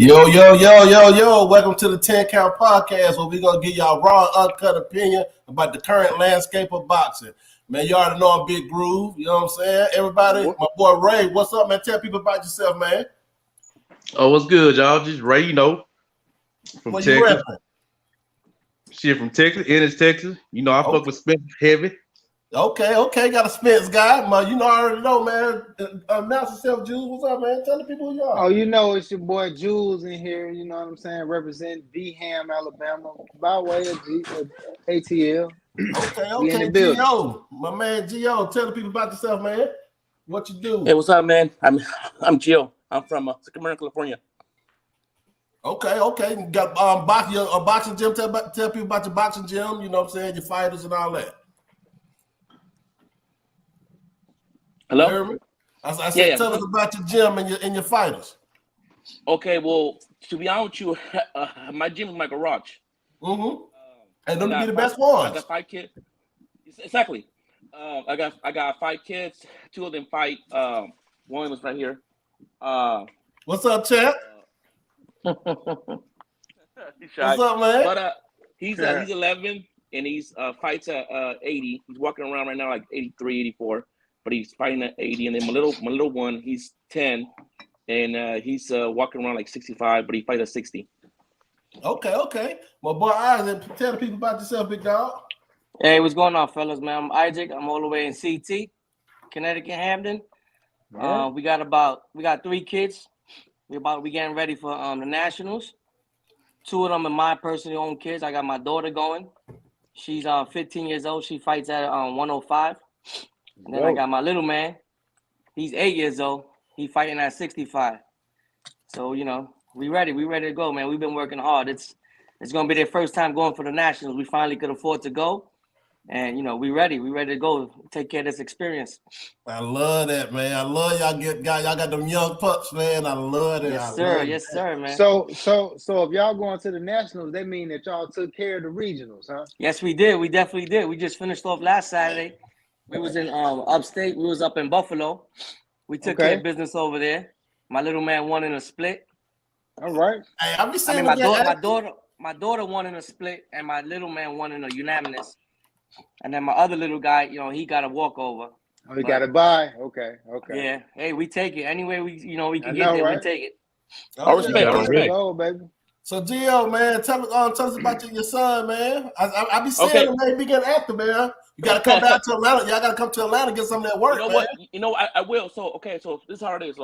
Yo, yo, yo, yo, yo. Welcome to the 10 Count Podcast where we're going to give y'all raw, uncut opinion about the current landscape of boxing. Man, you already know I'm Big Groove. You know what I'm saying? Everybody, my boy Ray, what's up, man? Tell people about yourself, man. Oh, what's good, y'all? Just Ray, from Where you Texas. repping? Shit from Texas, Ennis, Texas. I fuck with Spence heavy. Okay. Got a Spence guy. I already know, man. Announce yourself, Jules. What's up, man? Tell the people who you are. Oh, it's your boy Jules in here. You know what I'm saying? Represent Beham, Alabama, by way of ATL. Okay. G.O. My man G.O. Tell the people about yourself, man. What you do? Hey, what's up, man? I'm Gio. I'm from Sacramento, California. Okay. You got a boxing gym. Tell people about your boxing gym. You know what I'm saying? Your fighters and all that. Hello? You heard me? I said, tell us about your gym and your fighters. Okay, well, to be honest with you, my gym is my garage. Mm-hmm. And them be the best ones. I got 5 kids. Exactly. I got 5 kids. 2 of them fight. One was right here. What's up, Chet? He's shy. What's up, man? But he's 11 and he's fights at 80. He's walking around right now like 83, 84. But he's fighting at 80, and then my little one, he's 10, and he's walking around like 65, but he fights at 60. Okay. My boy Isaac, tell the people about yourself, big dog. Hey, what's going on, fellas, man? I'm Isaac. I'm all the way in CT, Connecticut, Hampden. Yeah. We got 3 kids. We getting ready for the nationals. 2 of them are my personally owned kids. I got my daughter going. She's 15 years old. She fights at 105. And then I got my little man. He's 8 years old. He fighting at 65. So, we ready. We ready to go, man. We've been working hard. It's going to be their first time going for the Nationals. We finally could afford to go. And, we ready. We ready to go take care of this experience. I love that, man. I love y'all got them young pups, man. I love it. Yes, sir, man. So if y'all going to the Nationals, that mean that y'all took care of the regionals, huh? Yes, we did. We definitely did. We just finished off last Saturday. We was in upstate. We was up in Buffalo. We took care of business over there. My little man won in a split. All right. Hey, I'm just saying. My daughter won in a split, and my little man won in a unanimous. And then my other little guy, he got a walkover. Oh, he got to buy. Okay. Yeah. Hey, we take it anyway. We can get there. Right? We take it. I respect. Go, baby. So, Gio, man, tell us about your son, man. I be saying him, man, be getting active, man. You got to come down to Atlanta. Y'all got to come to Atlanta and get some of that work, I will. So this is how it is.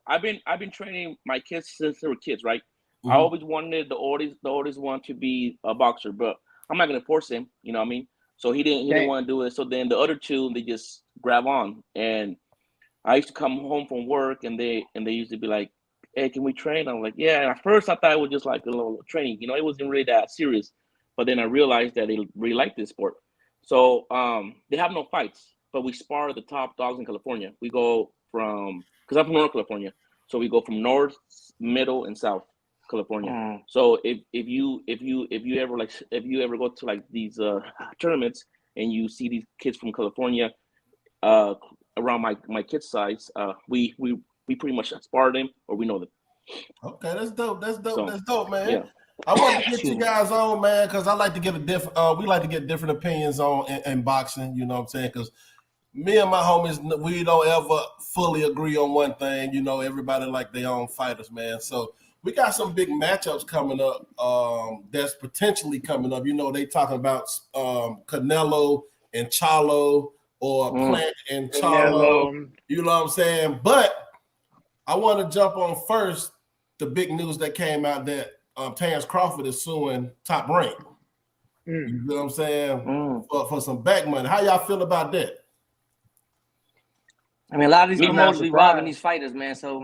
I've been training my kids since they were kids, right? Mm-hmm. I always wanted the oldest one to be a boxer, but I'm not gonna force him. You know what I mean? So he didn't want to do it. So then the other 2, they just grab on. And I used to come home from work, and they used to be like, "Hey, can we train?" I'm like, "Yeah." And at first, I thought it was just like a little training. It wasn't really that serious. But then I realized that they really like this sport. So they have no fights, but we spar the top dogs in California. We go because I'm from North California, so we go from north, middle, and south California. So if you ever go to like these tournaments and you see these kids from California around my kids' size, we pretty much spar them or we know them. Okay, that's dope. That's dope, man. Yeah. I want to get you guys on, man, because I like to get we like to get different opinions on in boxing. You know what I'm saying? Because me and my homies, we don't ever fully agree on one thing. Everybody like their own fighters, man. So we got some big matchups coming up. That's potentially coming up. They talking about Canelo and Charlo or Plant and Charlo. You know what I'm saying? But I want to jump on first the big news that came out that Terrence Crawford is suing Top Rank. You know what I'm saying? For some back money. How y'all feel about that? I mean, a lot of these promoters be robbing these fighters, man. So,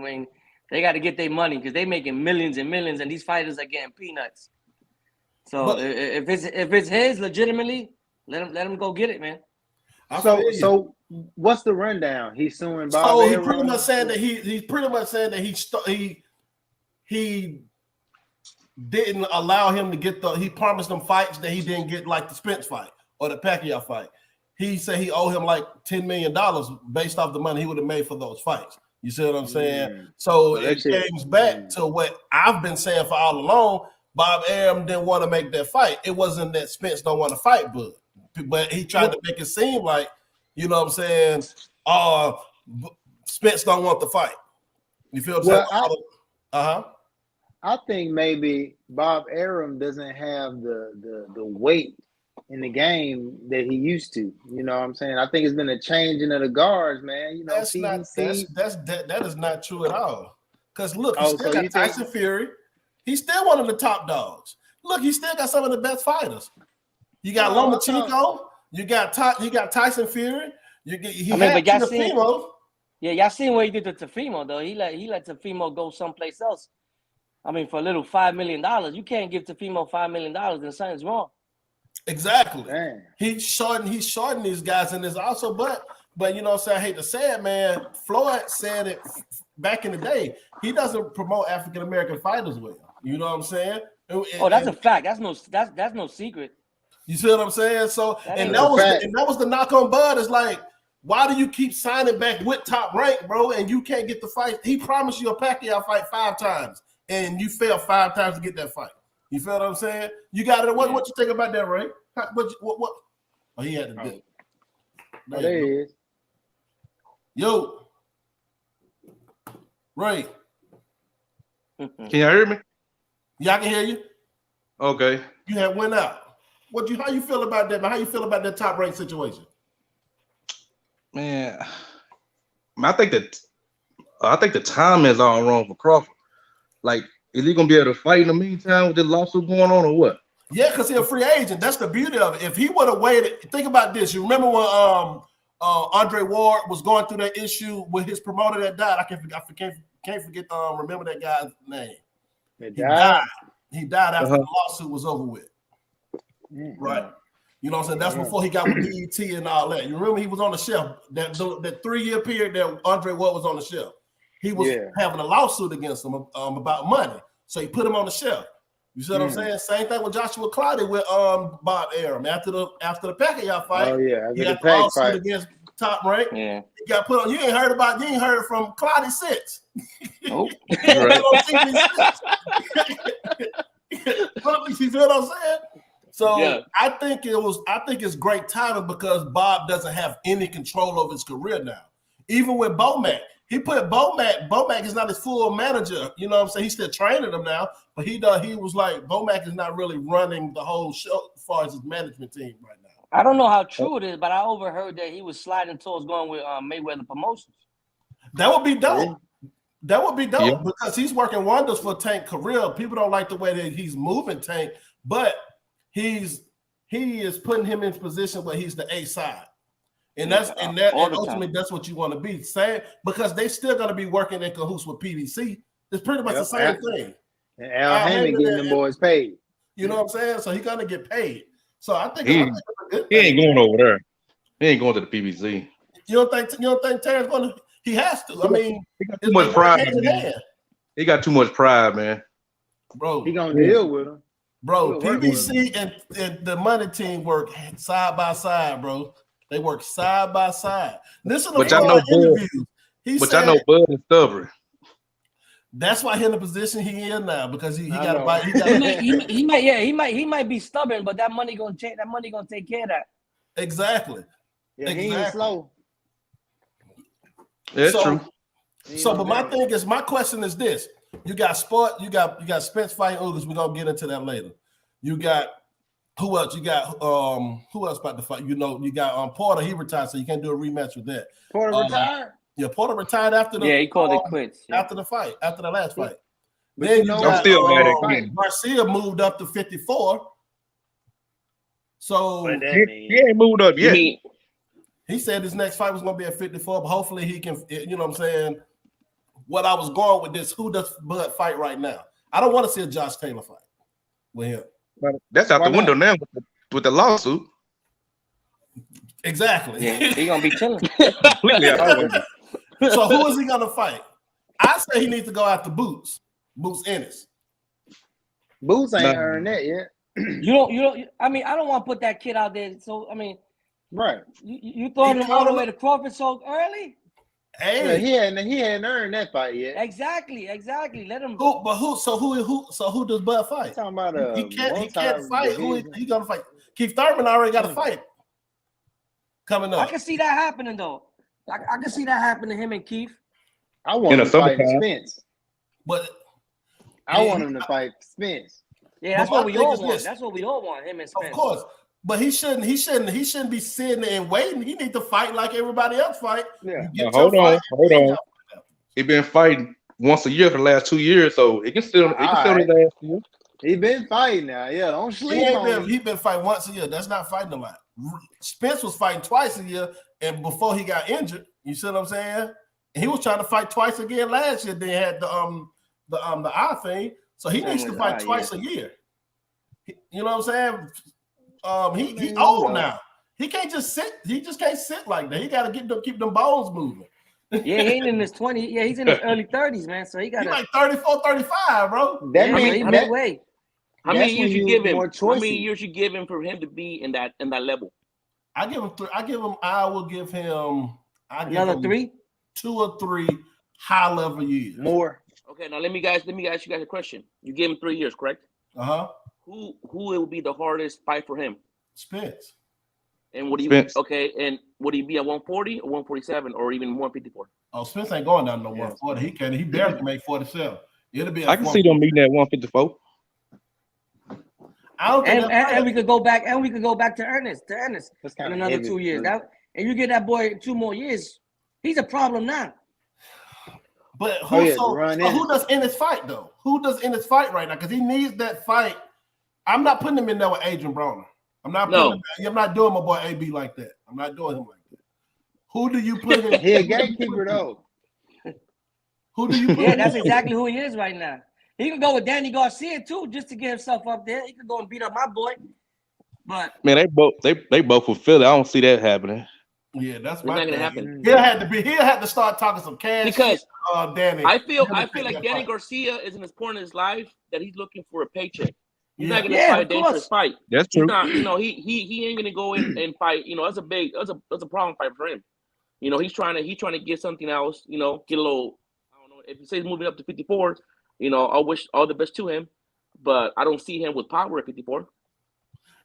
they got to get their money because they making millions and millions, and these fighters are getting peanuts. So, if it's his legitimately, let him go get it, man. So what's the rundown? He's suing Bob. So he pretty much saying that he didn't allow him to get he promised him fights that he didn't get, like the Spence fight or the Pacquiao fight. He said he owed him like $10 million based off the money he would have made for those fights. You see what I'm saying? So Well, that it shit- comes back to what I've been saying for all along. Bob Arum didn't want to make that fight. It wasn't that Spence don't want to fight, but he tried to make it seem like, you know what I'm saying, Spence don't want the fight. You feel what I'm saying? I think maybe Bob Arum doesn't have the weight in the game that he used to. You know what I'm saying? I think it's been a changing of the guards, man. You know, that is not true at all. Because look, he Oh, still so got you think- Tyson Fury. He's still one of the top dogs. Look, he still got some of the best fighters. You got Lomachenko. You got Tyson Fury. but y'all seen, y'all seen what he did to Teofimo though. He let Teofimo go someplace else. I mean, for a little $5 million, you can't give Teofimo $5 million, then something's wrong. Exactly. Man. He's shorting these guys in this also, but you know what I'm saying? I hate to say it, man. Floyd said it back in the day. He doesn't promote African American fighters well. You know what I'm saying? That's a fact. That's no secret. You see what I'm saying? So that was the knock on Bud. Is like, why do you keep signing back with Top Rank, bro? And you can't get the fight. He promised you a Pacquiao fight 5 times, and you failed 5 times to get that fight. You feel what I'm saying? You got it. What you think about that, Ray? What? Oh, he had to do. There he is. Yo, Ray. Can y'all hear me? Yeah, I can hear you. Okay. You had went out. How you feel about that, man? How you feel about that Top Rank situation? Man, I think the time is all wrong for Crawford. Like, is he gonna be able to fight in the meantime with this lawsuit going on or what? Yeah, because he's a free agent. That's the beauty of it. If he would have waited, think about this. You remember when Andre Ward was going through that issue with his promoter that died? I can't forget remember that guy's name. He died after the lawsuit was over with. Right. You know what I'm saying? That's before he got with BET and all that. You remember he was on the shelf. That 3-year period that Andre Ward was on the shelf. He was having a lawsuit against him about money. So he put him on the shelf. You see what I'm saying? Same thing with Joshua Clottey with Bob Arum. After the Pacquiao fight, he got the lawsuit against Top Rank. Yeah. He got put on. You ain't heard from Clottey since. Nope. You feel what I'm saying? So I think it's great timing because Bob doesn't have any control over his career now. Even with Bomac, he put Bomac is not his full manager. You know what I'm saying? He's still training him now, but he was like, Bomac is not really running the whole show as far as his management team right now. I don't know how true it is, but I overheard that he was sliding towards going with Mayweather Promotions. That would be dope. That would be dope because he's working wonders for Tank career. People don't like the way that he's moving Tank, but he is putting him in position where he's the A side. And ultimately that's what you want to be saying because they still going to be working in cahoots with PBC. It's pretty much the same thing. And Al Heyman getting them boys paid. You know what I'm saying? So he's going to get paid. So I think he ain't going over there. He ain't going to the PBC. You don't think Terrence going to? He has to. I mean, he got too much pride. He got too much pride, man. Bro, he gonna deal with him. Bro, PBC and the money team work side by side, bro. They work side by side. Listen to the interviews. I know Bud is stubborn. That's why he's in the position he is now because he got to buy. He might be stubborn, but that money gonna take care of that. Exactly. Yeah, he ain't slow. That's true. So, but my question is this: you got Spence fighting Ugas. We're gonna get into that later. You got who else? You got who else about to fight? You know, you got Porter. He retired, so you can't do a rematch with that. Porter retired. Yeah, Porter retired after the. Yeah, he called it quits after the fight, after the last fight. Then I'm still mad at him. Garcia moved up to 54. So he ain't moved up yet. He said his next fight was going to be at 54, but hopefully he can, you know what I'm saying? What I was going with this, who does Bud fight right now? I don't want to see a Josh Taylor fight with him. That's out the window now with the lawsuit. Exactly. Yeah, he's going to be chilling. Completely out the window. So who is he going to fight? I say he needs to go after Boots Ennis. Boots ain't earned that yet. You don't. I mean, I don't want to put that kid out there. So I mean, right? You throwing him all the way to Crawford so early? Hey, he hadn't earned that fight yet. Exactly. Let him. who does Bud fight? Talking about He can't fight. Who division. he gonna fight? Keith Thurman already got a fight coming I up. can see that happening though. I can see that happening to him and Keith. I want him to fight summertime. Spence. But I want him to fight Spence. Yeah, that's But what my we thing all is want. this. That's what we all want. Him and Spence. of course, but he shouldn't be sitting there and waiting. He need to fight like everybody else fight. Yeah. You get Hold your on, fight, hold then on. y'all- He been fighting once a year for the last 2 years, so he can still his ass still. He been fighting now. Yeah, don't He sleep on him. been fighting once a year. That's not fighting a lot. Spence was fighting twice a year, and before he got injured, you see what I'm saying? And he was trying to fight twice again last year. Then he had the eye thing, so he needs to fight twice a year. You know what I'm saying? He old now. He can't just sit. He just can't sit like that. He got to keep them bones moving. Yeah, he ain't in his 20s. Yeah, he's in his early 30s, man. So he got He like 34, 35, bro. That yeah, means he that, midway. How many That's years when you you give him? more How choices. many years you give him for him to be in that level? I will give him Another 3. 2 or 3 high level years. more. Okay, now let me ask you guys a question. You gave him 3 years, correct? Uh-huh. Who will be the hardest fight for him? Spence. And would he Spence. would he be at 140 or 147 or even 154? Oh, Spence ain't going down no Yeah. 140. He barely made 47. It'll be. I can see them meeting at 154. I don't think And we could go back to Ernest That's in kind of another heavy. 2 years. And you get that boy 2 more years, he's a problem now. But Oh, yeah, run in. who does in his fight though? Who does in his fight right now? Because he needs that fight. I'm not putting him in there with Adrian Broner. I'm not doing my boy AB like that. I'm not doing him like that. Who do you put in? He a gatekeeper though. Who do you put Yeah, in? that's exactly who he is right now. He could go with Danny Garcia too, just to get himself up there. He could go and beat up my boy. But Man, they both will feel it. I don't see that happening. Yeah, that's It's my not gonna thing. happen. He'll have to start talking some cash Because shit, Danny. I feel He'll like take that Danny fight. Garcia is in his point in his life that he's looking for a paycheck. He's Yeah. not gonna Yeah, fight a of dangerous course. fight. That's He's true. not, he ain't gonna go in and fight. That's a problem fight for him. He's trying to get something else. Get a little. I don't know if he says moving up to 54. I wish all the best to him, but I don't see him with power at 54.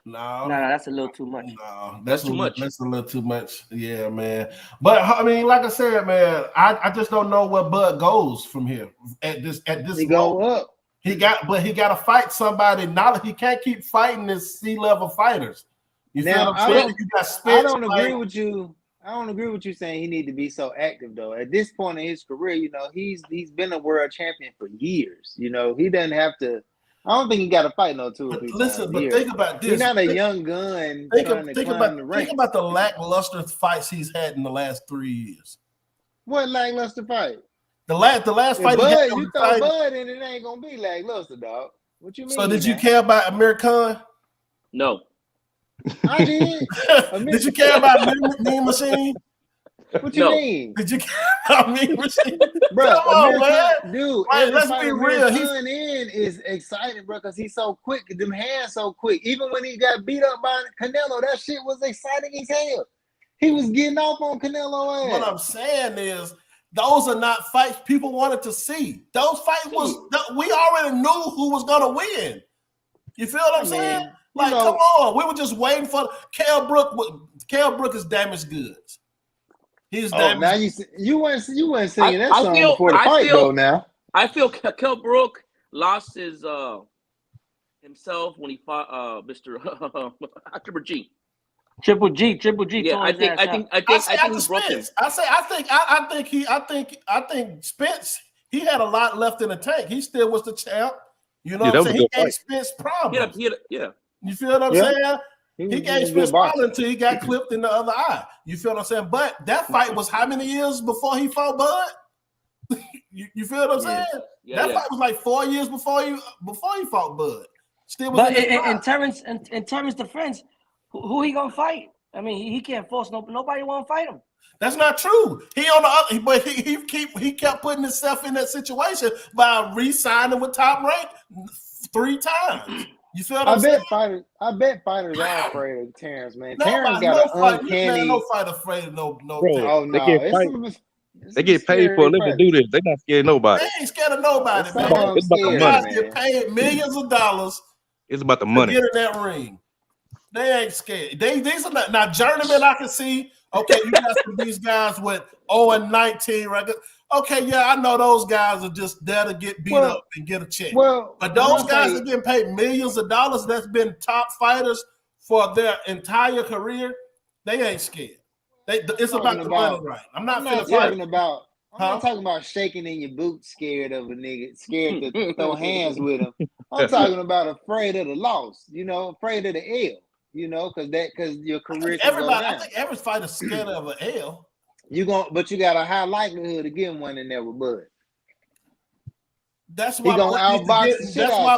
No, that's a little too much. No, That's too much. That's a little too much. Yeah, man. But I mean, like I said, man, I just don't know where Bud goes from here. At this He go up. He got to fight somebody. Now that he can't keep fighting this C-level fighters. You Now, feel what I'm saying? You got I Spence, don't agree like- with you. I don't agree with you saying he need to be so active though. At this point in his career, he's been a world champion for years. He doesn't have to. I don't think he got to fight no 2 or 3 Listen, times a but year. think about this. He's not a young gun trying to climb the ranks. Think about the lackluster fights he's had in the last 3 years. What lackluster fight? The last If fight he Bud, had you was throw fighting- Bud in, it ain't gonna be lackluster, dog. What you mean? So did you now? care about Amir Khan? No. I did. Did you care about Mean Machine? What you No. mean, Did you care about Mean Machine? bro? Come on, Amir man. Khan- dude. Like, every let's fight be Amir real. Khan in is exciting, bro, because he's so quick. Them hands so quick. Even when he got beat up by Canelo, that shit was exciting as hell. He was getting off on Canelo What ass. I'm saying is, those are not fights people wanted to see. Those fights we already knew who was gonna win. You feel what I'm saying? Like, come on, we were just waiting for Kell Brook. Kell Brook is damaged goods. He's damaged. Now you weren't singing that song feel- before the I fight feel- though. Now I feel Kell Brook lost his himself when he fought Mr. Triple G. Triple G. Yeah, tore I his think ass I up. think I I think say I think after he broke him. Spence. I think Spence. He had a lot left in the tank. He still was the champ. You know Yeah, what I'm that was saying? a He good gave fight. Spence Yeah, problems. yeah. You feel what I'm Yeah. saying? He was gave a Spence good boxer. problems until he got clipped in the other eye. You feel what I'm saying? But that fight was how many years before he fought Bud? you feel what I'm saying? Yeah, That yeah. fight was like 4 years before he fought Bud. Still was But in his in prime. Terrence defense, who he gonna fight? I mean, he can't force nobody want to fight him. That's not true. He on the other, but he kept putting himself in that situation by re-signing with Top Rank 3 times. You feel what I'm saying? I bet fighters are afraid of Terrence, man. Nobody, Terrence got an uncanny. no fight afraid of no. Bro, Oh they no, can't fight. It's They some get paid for a scary living to do this. They not scared of nobody. They ain't scared of nobody, It's man. some of 'em It's about the Some scared, guys money. get man. paid millions of dollars It's about the to money. get in that ring. They ain't scared. These are not now journeyman. I can see. Okay, you got some of these guys with 0-19 records. Okay, yeah, I know those guys are just there to get beat up and get a check. Well, But when those I guys say- that getting paid millions of dollars, that's been top fighters for their entire career. They ain't scared. It's about the money, right? I'm not finna fight. I'm not talking about shaking in your boots, scared of a nigga, scared to throw hands with him. I'm talking about afraid of the loss, afraid of the L, because your career can go down. I think every fighter's scared of an L. But you got a high likelihood of getting one in there with Bud. That's why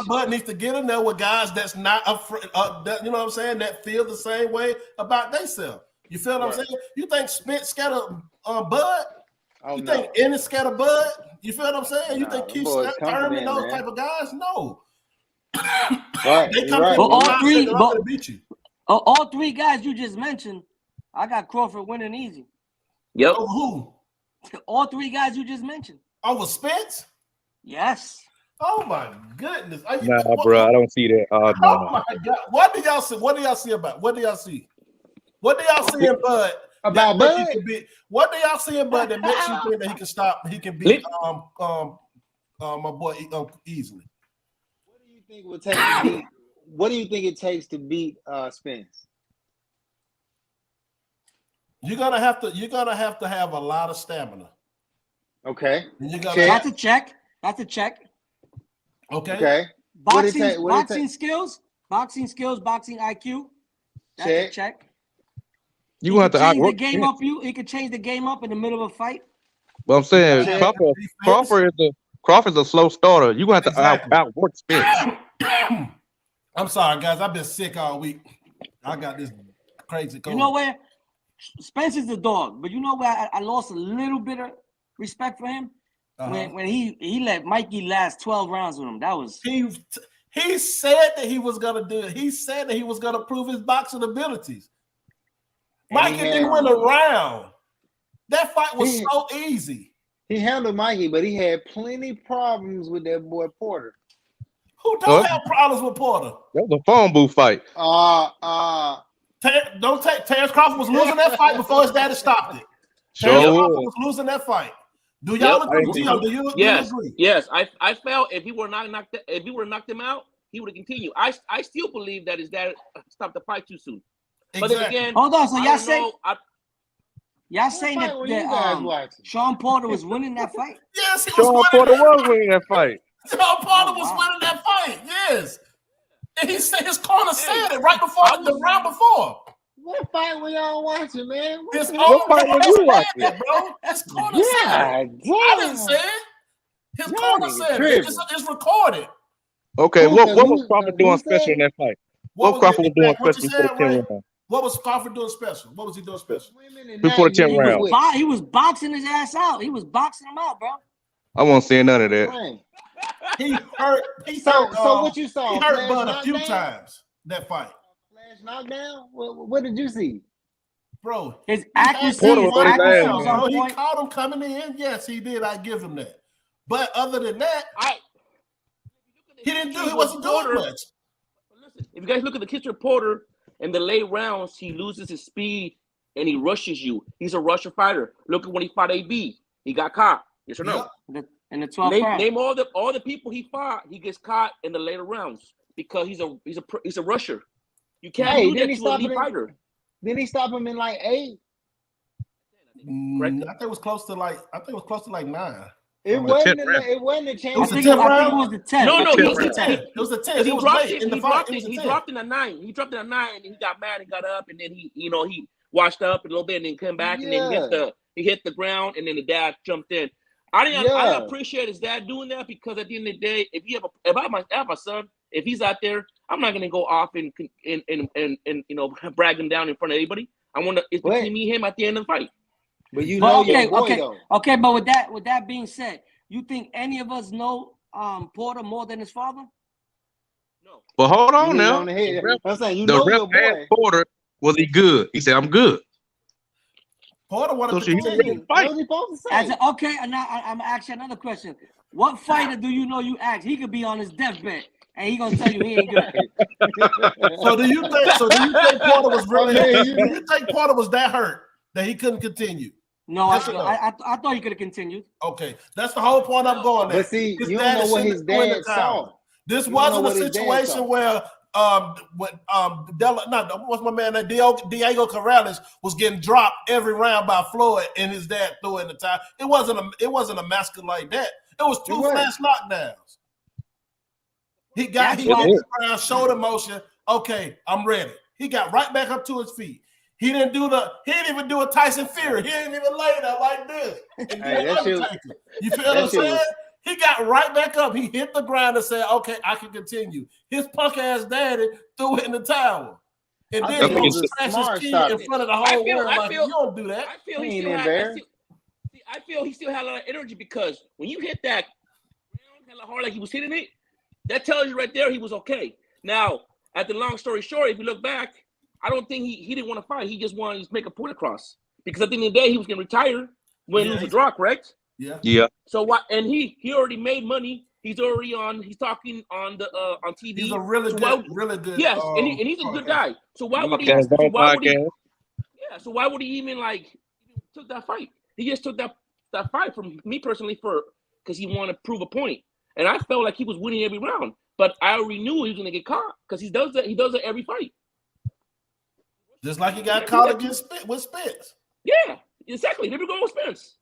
Bud needs to get in there with guys that's not afraid. You know what I'm saying? That feel the same way about themselves. You feel what I'm saying? You think Spence scared of Bud? You think Ennis scared of Bud? You feel what I'm saying? You think Keith Thurman, those type of guys? No. Right. They come right. to all three, to beat you. All three guys you just mentioned, I got Crawford winning easy. Yep. Over who? All three guys you just mentioned. Over Spence? Yes. Oh my goodness! Nah, bro, I don't see that. Oh my God! What do y'all see? What do y'all see about? What do y'all see? What do y'all see in Bud? About Bud? What do y'all see in Bud that makes you think that he can stop? He can beat my boy easily. What do you think it would take to beat? What do you think it takes to beat Spence? You're gonna have to have a lot of stamina. Okay. That's a check. That's a check. Okay. Boxing skills, boxing IQ. That's a check. You want to change the game up. He could change the game up in the middle of a fight. Well, I'm saying Crawford's a slow starter. You have to outwork Spence. I'm sorry, guys. I've been sick all week. I got this crazy cold. You know where Spence is the dog, but you know where I lost a little bit of respect for him when he let Mikey last 12 rounds with him. That was he said that he was gonna do it. He said that he was gonna prove his boxing abilities. Mikey didn't win a round. That fight was so easy. He handled Mikey, but he had plenty problems with that boy Porter. Who don't have problems with Porter? That was a phone booth fight. Terrence Crawford was losing that fight before his daddy stopped it. Terrence Crawford was losing that fight. Do y'all agree? Gio, do you agree? Yes. I felt if he were not knocked him out, he would have continued. I still believe that his dad stopped the fight too soon. But then again, hold on. So y'all saying that Sean Porter was winning that fight? Yes, he Sean Porter was winning that fight. Sean Porter was winning that fight. Yes, and he said his corner said it right before the round before. What fight were y'all watching, man? What fight were you watching, bro? His corner said it. I didn't say it. His corner said it. It's recorded. Okay, what was Crawford doing special in that fight? What Crawford was doing special before the 10 round? What was Crawford doing special? What was he doing special? Before the 10 round. He was boxing his ass out. He was boxing him out, bro. I won't say none of that. Man. He hurt. So what you saw? He hurt Bud a few times that fight. Flash knockdown? What did you see? Bro, his accuracy was on point. He caught him coming in. Yes, he did. I give him that. But other than that, he wasn't doing much. Listen, if you guys look at the history of Porter in the late rounds, he loses his speed and he rushes you. He's a rusher fighter. Look at when he fought AB. He got caught. Yes or no? In the 12th round. Name all the people he fought. He gets caught in the later rounds because he's a rusher. You can't do that to an elite fighter. Didn't he stop him in like 8? I think it was close to like 9. It wasn't a chance. It was the 10th round. It was the 10th. No, it was the 10th. It was the 10th. He dropped in a 9. He dropped in a 9 and he got mad and got up and then he washed up a little bit and then came back and then he hit the ground and then the dad jumped in. I appreciate his dad doing that because at the end of the day, if I have my son, if he's out there, I'm not gonna go off and brag him down in front of anybody. It's between me and him at the end of the fight. But your boy, though. Okay, but with that being said, you think any of us know Porter more than his father? No. But hold on now. I'm saying the ref asked Porter, was he good? He said, I'm good. Porter wanted So to she continue. What was he supposed to say? Okay, and now I'm gonna ask you another question. What fighter do you know you ask? He could be on his deathbed and he gonna tell you he ain't good. So do you think Porter was really? Okay, Do you think Porter was that hurt that he couldn't continue? No, Yes or no? I thought he could have continued. Okay, that's the whole point I'm going at. But see, His you don't daddy know what shouldn't his have threw in the dad towel. saw. This You don't know wasn't a what his dad situation saw. where what's my man that Diego Corrales was getting dropped every round by Floyd and his dad threw in the towel. It wasn't a massacre like that. It was two flash knockdowns. He hit the ground, shoulder motion. Okay, I'm ready. He got right back up to his feet. He didn't even do a Tyson Fury. He didn't even lay there like this. And you feel what I'm saying? He got right back up. He hit the ground and said, okay, I can continue. His punk ass daddy threw it in the towel. And then he smashed his kid in front of the whole world. You don't do that. I feel he still had a lot of energy because when you hit that ground hard like he was hitting it, that tells you right there he was okay. Now, at the long story short, if you look back, I don't think he didn't want to fight. He just wanted to make a point across. Because at the end of the day, he was going to retire when he was a draw, correct? Yeah. So what? And he already made money. He's already on. He's talking on the on TV. He's a really good. Yes, and he's a good guy. So why would he? So why would he even took that fight? He just took that fight from me personally because he wanted to prove a point. And I felt like he was winning every round, but I already knew he was going to get caught because he does that. He does it every fight. Just like he got caught with Spence. Yeah, exactly. Here we go with Spence.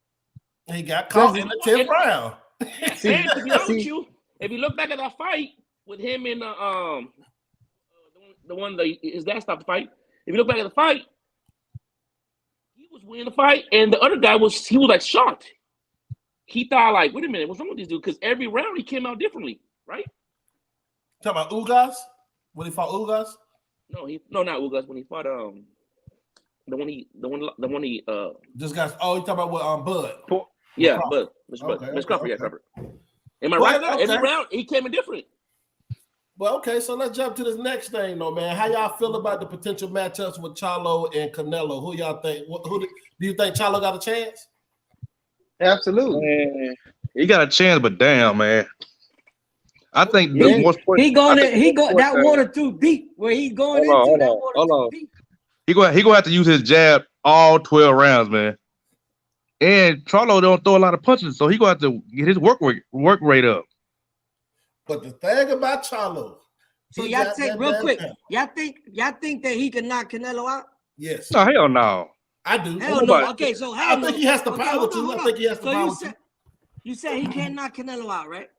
He got caught in the 10th round. And to be honest with you, if you look back at that fight with him and the one that his dad stopped the fight. If you look back at the fight, he was winning the fight, and the other guy was shocked. He thought wait a minute, what's wrong with this dude? Because every round he came out differently, right? Talking about Ugas when he fought Ugas. No, not Ugas. When he fought the one he just got. Oh, you talking about what Bud? Yeah, Bud. Miss Crawford, yeah, Crawford. Am I right? Okay. Every round he came in different. Well, okay, so let's jump to this next thing, though, man. How y'all feel about the potential matchups with Charlo and Canelo? Who y'all think? Who do you think Charlo got a chance? Absolutely. Man, he got a chance, but damn, man. I think he going that water too deep. Where he's going into that water too deep. He gonna have to use his jab all 12 rounds, man. And Charlo don't throw a lot of punches, so he gonna have to get his work rate up. But the thing about Charlo, so y'all think real quick, y'all think that he can knock Canelo out? Yes. No, hell no. I do. Hell no. Okay, so I think he has the power to. I think he has the power to. You said he can't knock Canelo out, right?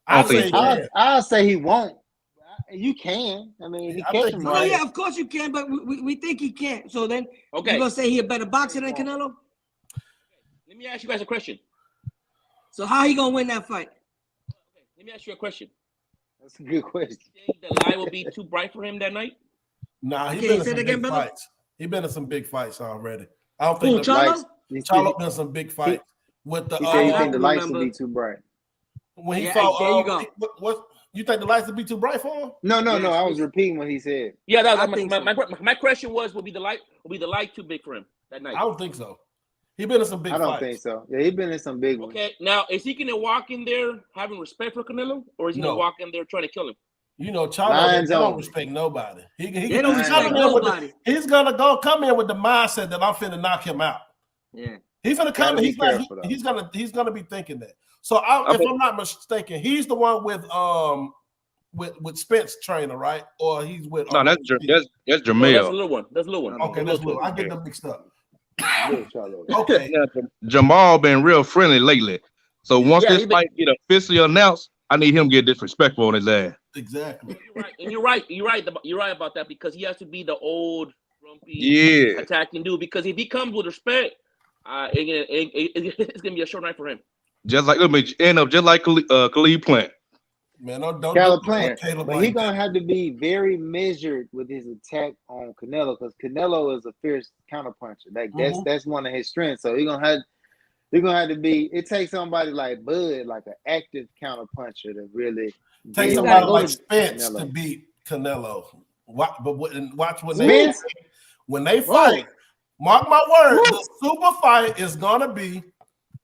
I'll say he won't. You can. I mean, he catch him right. Oh yeah, of course you can, but we think he can't. So then, you gonna say he a better boxer than Canelo? Let me ask you guys a question. So how he gonna win that fight? Okay, let me ask you a question. That's a good question. You think the light will be too bright for him that night? Nah, he's been in some big fights. He's been in some big fights already. I don't think Charlo been in some big fights with the. He said he think the lights will be too bright. When he fought, there you go. What you think the lights would be too bright for him? No. I was repeating what he said. Yeah, that was my question was: will the light too big for him that night? I don't think so. He been in some big fights. I don't think so. Yeah, he been in some big ones. Okay, now is he gonna walk in there having respect for Canelo, or is he gonna walk in there trying to kill him? You know, Charlo don't respect nobody. He don't respect nobody. He's gonna come in with the mindset that I'm finna knock him out. Yeah, he's gonna come in. He's gonna be thinking that. So if I'm not mistaken, he's the one with Spence trainer, right? Or he's with no, that's Jamil. That's a little one. That's a little one. Okay, that's little. I get them mixed up. Okay. Jamal been real friendly lately. So once this fight get officially announced, I need him to get disrespectful on his ass. Exactly. You're right about that because he has to be the old grumpy attacking dude. Because if he comes with respect, it's gonna be a short night for him. Just like end up just like Khalid Plant. Man, don't Plant. But he's gonna have to be very measured with his attack on Canelo because Canelo is a fierce counterpuncher. That's one of his strengths. So you're gonna have to be. It takes somebody like Bud, like an active counterpuncher, to really take somebody like Spence to beat Canelo. Watch when they fight. Mark my word, the super fight is gonna be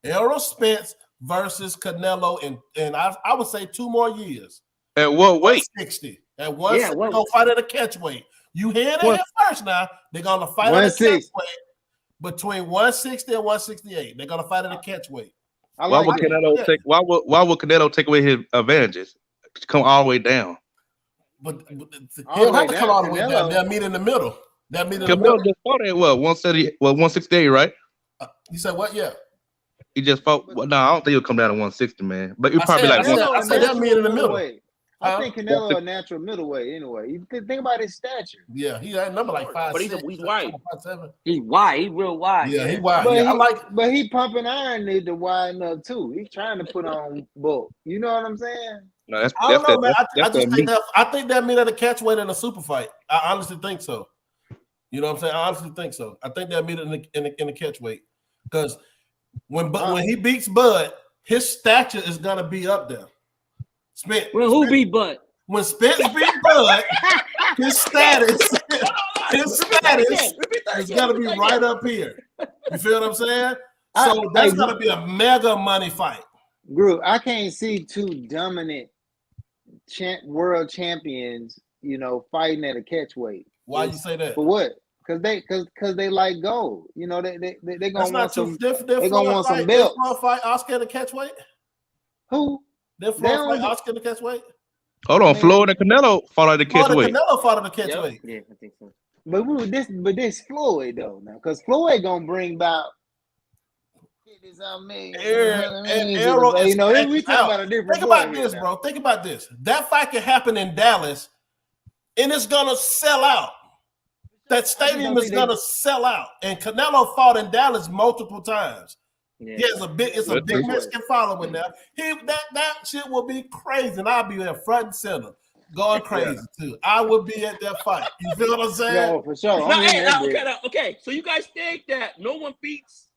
Errol Spence versus Canelo in I would say 2 more years. At what weight? 160. At 160, Yeah, they're gonna fight at a catch weight. You hear it here first now. They're gonna fight at a catch 160. weight between 160 and 168. They're gonna fight at a catch weight. Why would Canelo take? Why would Canelo take away his advantages? Come all the way down. But he'll have to come all the way down. They'll meet in the middle. Canelo just fought at what 170? Well, 168, right? You said what? Yeah. He just fought. Well, no, I don't think he'll come down to 160, man. But you probably I said they'll meet in the middle. I think Canelo a natural middleweight anyway. You think about his stature. Yeah, he had number like 5'6". But he's wide. 5'7". He's wide. He's real wide. Yeah, he wide. But, but he pumping iron need to widen up too. He's trying to put on bulk. You know what I'm saying? No, that's, I don't know, man. I think that meet at a catch weight in a super fight. I honestly think so. You know what I'm saying? I honestly think so. I think they'll meet in the catch weight because when he beats Bud, his stature is gonna be up there. Who beat Bud? When Spence beat Bud, his status is gonna be right up here. You feel what I'm saying? So that's gonna be a mega money fight. Group, I can't see 2 dominant world champions, fighting at a catch weight. Why you say that? For what? Because they like gold. They're gonna want some. They're gonna want some belts. Fight Oscar at a catch weight. Who? They're fight Oscar at a catch weight. Hold on, Floyd and Canelo fought at the catch weight. Canelo fought at the catch weight. Yeah, I think so. But this Floyd though now, because Floyd gonna bring about. Arrow is we talking about a different. Think about this, bro. Think about this. That fight can happen in Dallas, and it's gonna sell out. That stadium is gonna sell out. And Canelo fought in Dallas multiple times. Yeah. He has a big Mexican following now. That shit will be crazy, and I'll be there front and center, going crazy too. I will be at that fight. You feel what I'm saying? No, for sure. Okay. So you guys think that no one beats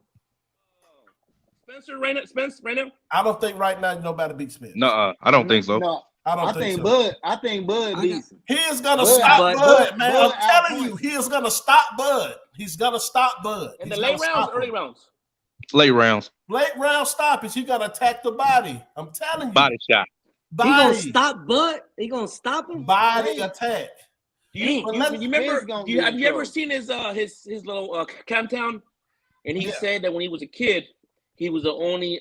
Spencer right now? I don't think right now nobody beats Spence. No, I don't think so. No, I think so. I think Bud beats him. He is gonna stop Bud, man. I'm telling you, he is gonna stop Bud. He's gonna stop Bud. In the late rounds, early rounds. Late rounds. Late round stoppage. He gonna attack the body. I'm telling you. Body shot. He gonna stop Bud? He gonna stop him? Body attack. You remember? Have you ever seen his little countdown? And he said that when he was a kid, he was the only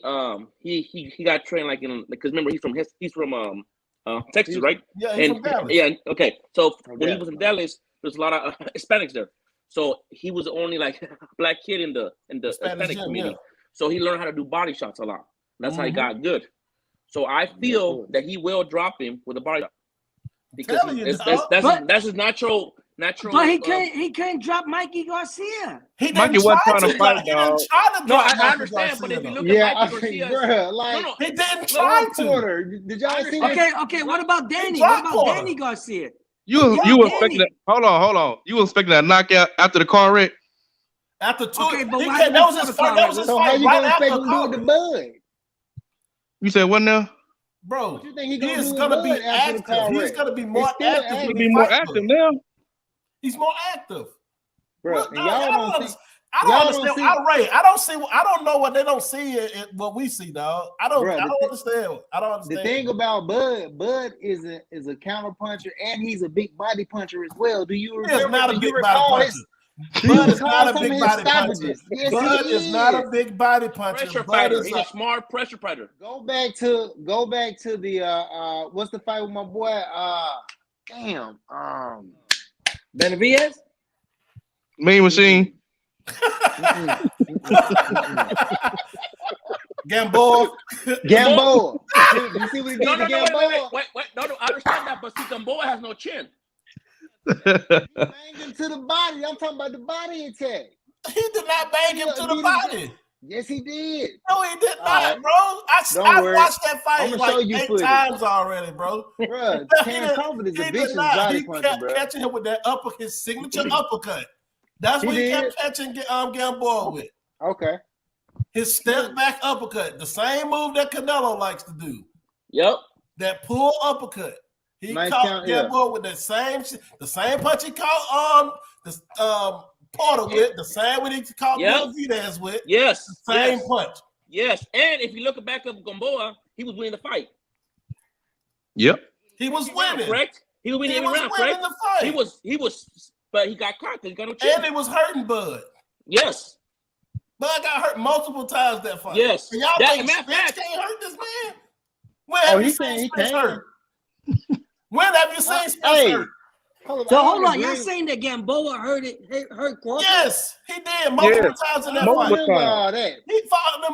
he got trained because remember he's from Texas, right? Yeah, he's from Dallas. Yeah, okay. So when he was in Dallas, there's a lot of Hispanics there. So he was the only black kid in the Hispanic community. Yeah. So he learned how to do body shots a lot. That's how he got good. So I feel that he will drop him with a body shot because that's his natural. But he can't drop Mikey Garcia. Mikey wasn't trying to fight, dog. No, I understand, but if you look at Mikey Garcia, he didn't try to. Did y'all see? Okay. What about Danny? What about Danny Garcia? You expecting that? Hold on. You expecting that knockout after the car wreck? After 2, okay, but that was his fight. So how you gonna expect him to do with the Bud? You said what now? Bro, what you think he is gonna be active. He's gonna be more active. He'll be more active now. He's more active, bro. I don't understand. I don't know what they don't see. What we see, dog. I don't understand. The thing about Bud is a counter puncher, and he's a big body puncher as well. Do you remember? He's not a big body puncher. Bud is not a big body puncher. Bud is not a big body puncher. Pressure fighter. He's a smart pressure fighter. Go back to the what's the fight with my boy? Benavidez? Mean Machine. Gamboa. You see what he did to Gamboa? Wait. No, I understand that, but see, Gamboa has no chin. He banged him to the body. I'm talking about the body attack. He did not bang him to the body. Yes, he did. No, he did not, bro. I watched that fight like 8 times already, bro. Bro, Cam Crawford is a vicious body puncher, bro. He kept catching him with that his signature uppercut. That's what he kept catching Gamboa with. Okay. His step back uppercut, the same move that Canelo likes to do. Yep. That pull uppercut. He nice caught Gamboa with the same punch he caught Porter with, the same one he caught Yep. Benavidez with. Yes. Same yes. punch. Yes. And if you look back up Gamboa, he was winning the fight. Yep. He was winning. Correct? He was winning He every was round, winning correct? the fight. He was, but he got caught because he got no chin. And he was hurting Bud. Yes. Bud got hurt multiple times that fight. Yes. And y'all That- think matter of Spence fact- can't hurt this man? When have you he seen can. He Spence can. hurt? When have you seen Spence Hey, hurt? So hold on, y'all saying that Gamboa hurt Crawford? Yes, he did multiple times in that fight. Remember all that. He fought them.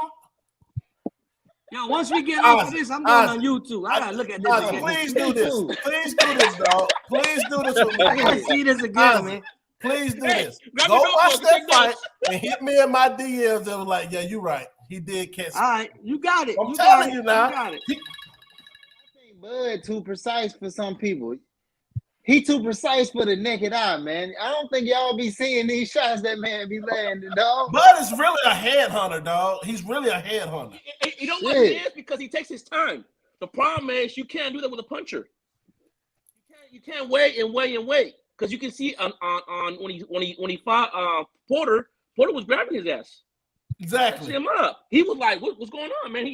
Yo, once we get off of this, I'm going on YouTube. I gotta look at this Ozzy, again. please do this. Please do this, dog. Please do this with I gotta me. see this again, Ozzy, man. please do Hey, this. grab Go your notebook watch and that take fight notes. and hit me in my DMs and was like, yeah, you're right. He did catch. All right, you got it. I'm You telling got you it. now. You got it. I think Bud too precise for some people. He too precise for the naked eye, man. I don't think y'all be seeing these shots that man be landing, dog. Bud is really a headhunter, dog. He's really a headhunter. You know what Shit. it is? Because he takes his time. The problem is you can't do that with a puncher. You can't wait and wait and wait. Because you can see on when he fought Porter was grabbing his ass. Exactly. Him up. He was like, "What's going on, man?"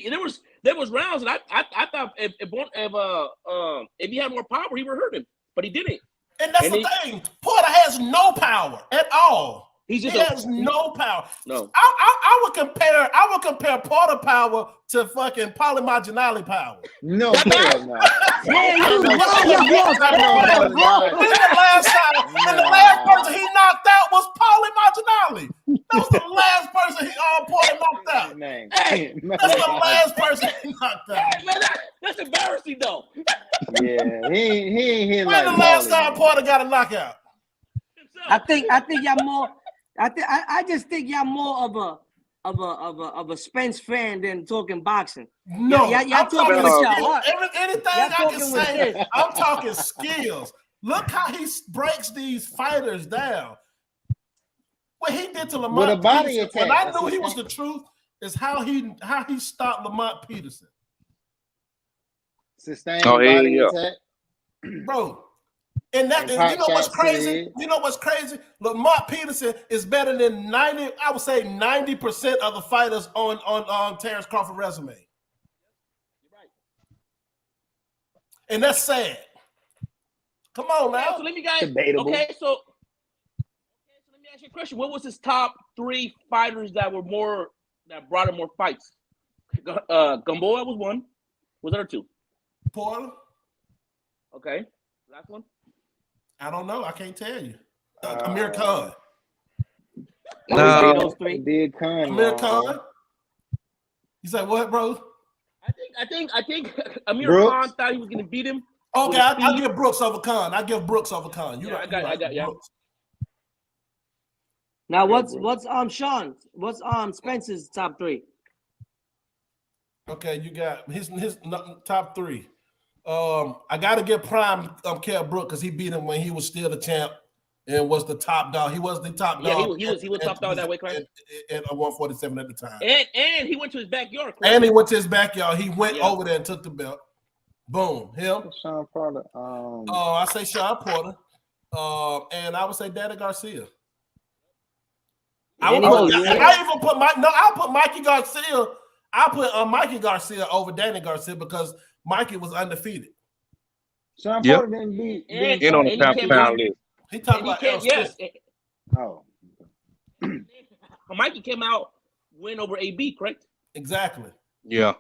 There was rounds, and I thought if he had more power, he would hurt him, but he didn't. And that's the thing. Porter has no power at all. He has no power. No. I would compare Porter power to fucking Polymarginale power. No, hell no. Yeah, you No, love no, your no, bro. When the last time, and the last person he knocked out was Polymarginale. That was the last person Porter knocked out. Name. Hey, That's the last person he knocked out. Hey, man, that's embarrassing, though. Yeah, he ain't hit When like the last Molly, time man. Porter got a knockout? I think y'all more. I just think y'all more of a Spence fan than talking boxing. No, y'all I'm talking talking with skills. y'all heart. Anything Y'all I can talking with say, this. I'm talking skills. Look how he breaks these fighters down. What he did to Lamont With a body Peterson, attack. when I That's knew he his was thing. the truth, is how he stopped Lamont Peterson. Sustained Oh, hell body yeah. attack. Bro. And And you pop know what's shots to the crazy? head. You know what's crazy? Lamont Peterson is better than 90% of the fighters on Terrence Crawford's resume. And that's sad. Come on now. So let me guys. Debatable. Okay, so let me ask you a question. What was his top 3 fighters that brought him more fights? Gamboa was one. Was there 2? Porter? Okay, last one. I don't know. I can't tell you. Amir Khan. No. Those three. Did Khan. Amir Khan. You say what, bro? I think Amir Brooks? Khan thought he was going to beat him. Okay, With I'll speed. give Brooks over Khan. I give Brooks over Khan. You Yeah, right. I got yeah. Brooks. Now what's Sean? What's Spence's top 3? Okay, you got his top 3. I got to give prime Kell Brook because he beat him when he was still the champ and was the top dog. He was the top Yeah, dog. he was top dog that weight class. At 147 at the time. And he went to his backyard. correct? And he went to his backyard. He went Yeah. over there and took the belt. Boom. Him. Sean Porter. I say Sean Porter. And I would say Danny Garcia. I'll put Mikey Garcia. I put Mikey Garcia over Danny Garcia because Mikey was undefeated. Sean Yep. Porter didn't beat. And- In on the he pound came for out- pound list. He talked And he about came, Errol yes. Spence. Oh, Mikey came out, win over AB, correct? Exactly. Yeah.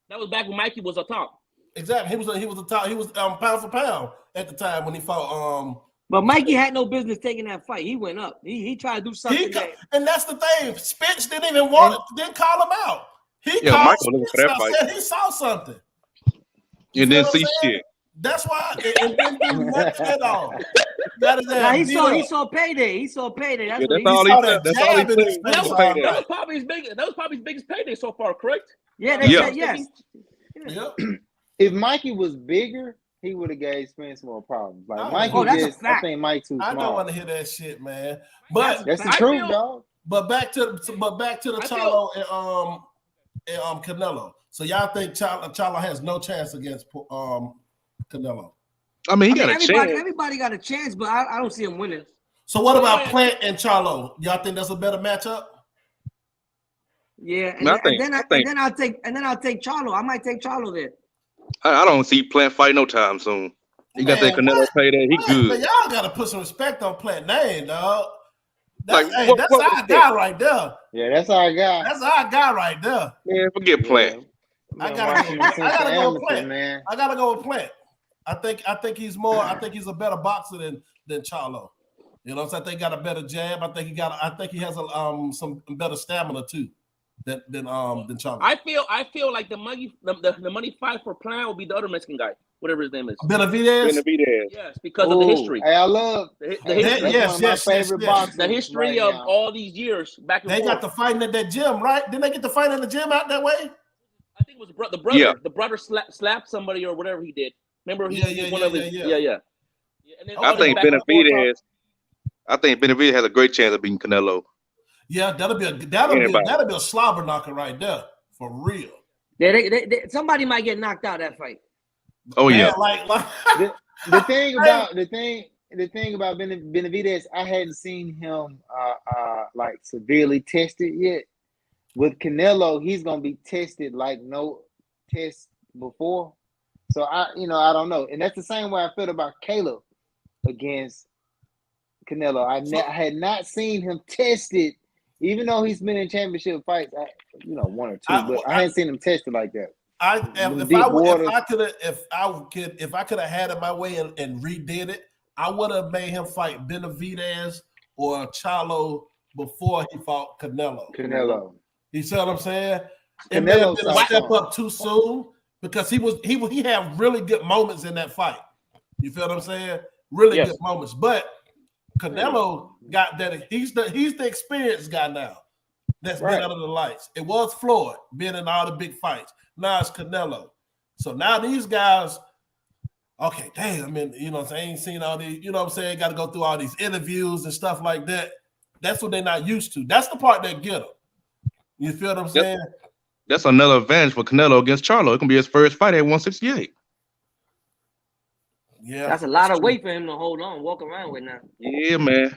That was back when Mikey was a top. Exactly. He was the top. He was pound for pound at the time when he fought. But Mikey had no business taking that fight. He went up. He tried to do something. And that's the thing. Spence didn't even didn't call him out. He Yeah, called Michael looking for that Spence. fight. Said he saw something. You feel didn't what see I'm saying? shit. That's why it didn't do nothing at all. That is Now he that. saw payday. He saw payday. That's Yeah, what that's all saw he that said. That's all he jab in his said. face. That's That payday. That was probably his biggest payday so far, correct? Yeah, they Yeah. said yes. Yep. if Mikey was bigger, he would have gave Spence more problems. Like Oh, Mikey, that's a just I fact. think Mike too I don't small. want to hear that shit, man. But That's the I truth, feel- dog. back to the I Charlo and Canelo. So y'all think Charlo has no chance against Canelo? I mean, he got a chance. Everybody got a chance, but I don't see him winning. So what about Plant and Charlo? Y'all think that's a better matchup? Yeah, Man, and then I'll take Charlo. I might take Charlo there. I don't see Plant fight no time soon. He got that Canelo pay there. He good. Man, y'all gotta put some respect on Plant name, dog. That's, Like, that's our guy right there. Yeah, that's our guy. That's our guy right there. Man, forget Plant. I gotta go with Plant. Man. I gotta go with Plant. I think he's more. I think he's a better boxer than Charlo. You know, so I think he got a better jab. I think he has some better stamina too than Charlo. I feel like the money fight for Plant will be the other Mexican guy, whatever his name is. Benavidez. Yes, because of the history. Hey, I love the history. Yes. boxers. The history right of now. all these years back and They forth. got the fighting at that gym, right? Didn't they get the fight in the gym out that way? I think it was the brother. Yeah. The brother slapped somebody or whatever he did. Remember? Yeah. And then I think Benavidez has a great chance of beating Canelo. Yeah, that'll be a slobber knocker right there for real. Yeah, somebody might get knocked out that fight. Oh yeah. Like the thing about Benavidez, I hadn't seen him like severely tested yet. With Canelo, he's gonna be tested like no test before. So I don't know, and that's the same way I felt about Caleb against Canelo. I had not seen him tested, even though he's been in championship fights, one or two, but I hadn't seen him tested like that. If I could have had it my way and redid it, I would have made him fight Benavidez or Charlo before he fought Canelo. You see what I'm saying? It may have been a step up too soon because he had really good moments in that fight. You feel what I'm saying? Really good moments. But Canelo got that. He's the experienced guy now. That's been under the lights. It was Floyd being in all the big fights. Now it's Canelo. So now these guys, okay, damn, I mean, I ain't seen all these, got to go through all these interviews and stuff like that. That's what they're not used to. That's the part that get them. You feel what I'm saying? That's another advantage for Canelo against Charlo. It can be his first fight at 168. Yeah. That's a lot of weight for him to walk around with now. Yeah, man.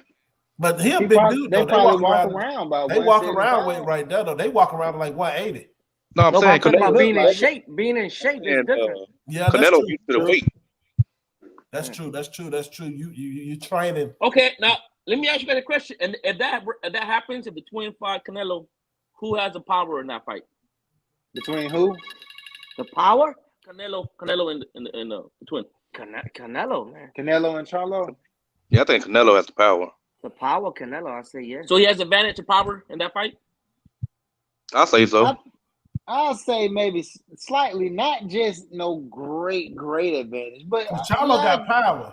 But he a big dude, though. They walk around weight right there, though. They walk around like 180. No, I'm saying about being in shape. Being in shape is different. Yeah, Canelo used to the weight. That's true. You training. Okay, now let me ask you guys a question. And if that happens, if the twin fight Canelo, who has the power in that fight? Between who? The power? Canelo and the twin. Canelo, man. Canelo and Charlo? Yeah, I think Canelo has the power. The power, Canelo, I say yes. So he has advantage of power in that fight? I'll say so. I'll say maybe slightly, not just no great advantage, but Charlo got power.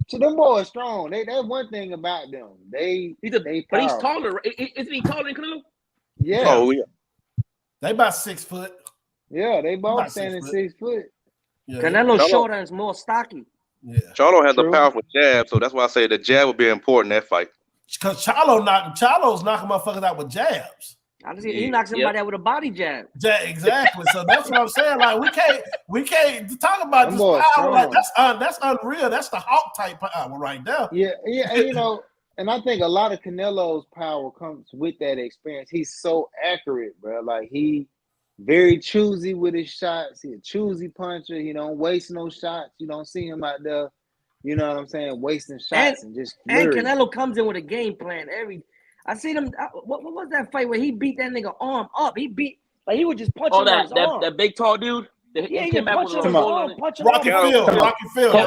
So them boys strong. That's one thing about them. But he's taller. Isn't he taller than Canelo? Yeah. Oh yeah. They about 6 foot. Yeah, they both standing 6 foot. Yeah. Canelo's shorter and is more stocky. Yeah. Charlo has a powerful jab, so that's why I say the jab will be important in that fight. Because Charlo's knocking motherfuckers out with jabs. He knocks somebody out with a body jab. Yeah, exactly. So that's what I'm saying. Like we can't talk about this power. Like that's unreal. That's the Hawk type power right there. Yeah, and and I think a lot of Canelo's power comes with that experience. He's so accurate, bro. Like he very choosy with his shots. He's a choosy puncher. He don't waste no shots. You don't see him out there, you know what I'm saying, wasting shots and just and Canelo comes in with a game plan. I seen him. What was that fight where he beat that nigga arm up? He would just punch him on his arm. That big tall dude. He came back with a arm. Rocky Field.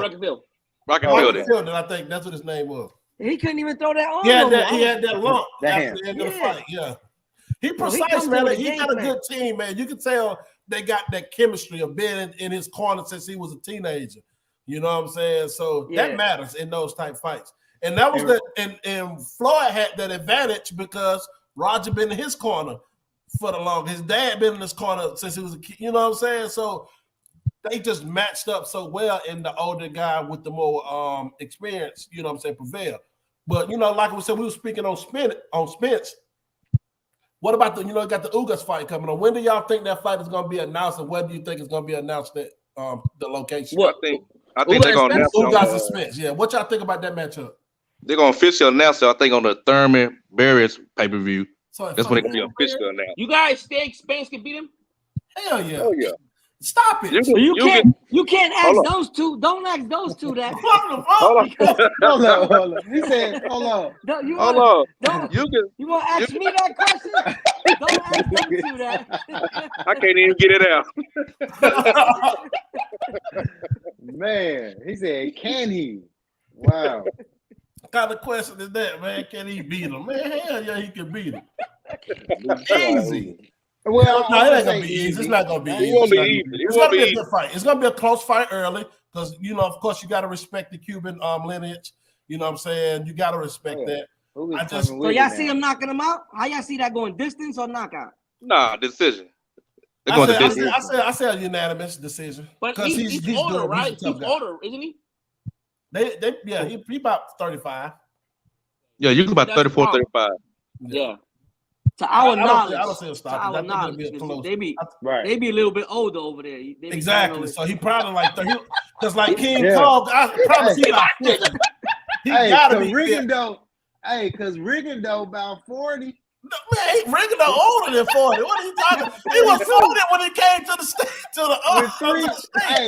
I think that's what his name was. He couldn't even throw that arm. He had that lump after the end of the fight. Yeah. He precise, man. He got a good team, man. You can tell they got that chemistry of being in his corner since he was a teenager. You know what I'm saying? So that matters in those type fights. And that was and Floyd had that advantage because Roger been in his corner for the longest. His dad been in his corner since he was a kid. You know what I'm saying? So they just matched up so well, and the older guy with the more experience, you know what I'm saying, prevailed. But like we said, we were speaking on Spence. What about got the Ugas fight coming on? When do y'all think that fight is going to be announced, and when do you think it's going to be announced at the location? I think they're going to announce Ugas and Spence. Yeah, what y'all think about that matchup? They're gonna official announce it, I think, on the Thurman Barris pay-per-view. So That's when they're gonna be official announced. You guys think Spence can beat him? Hell yeah. Oh yeah. Stop it. You can't ask Hold those two. Don't ask those two that. What the fuck? Hold on. Hold on. He said, hold on. Don't, you Hold wanna, on. Don't, you want to ask me that question? Don't ask them two that. I can't even get it out. Man, he said, can he? Wow. What kind of question is that, man? Can he beat him? Man, hell yeah, he can beat him. Easy. Well, No, it ain't gonna be easy. It's not gonna be easy. It won't be easy. It's gonna be a good fight. It's gonna be a close fight early because of course, you got to respect the Cuban lineage. You know what I'm saying? You got to respect that. So y'all see him knocking him out? How y'all see that going? Distance or knockout? Nah, decision. They're going to decision. I said a unanimous decision. But he's older, right? He's older, isn't he? He about 35. Yeah, you can about 34, 35. Yeah. To our knowledge, I don't see him stopping. to our knowledge, they be a little bit older over there. Exactly. So he probably like 30. Because like King Kong, I probably see like 50. He gotta be because Riggendo about 40. No, man, Riggendo older than 40. What are you talking? He was 40 when he came to the state.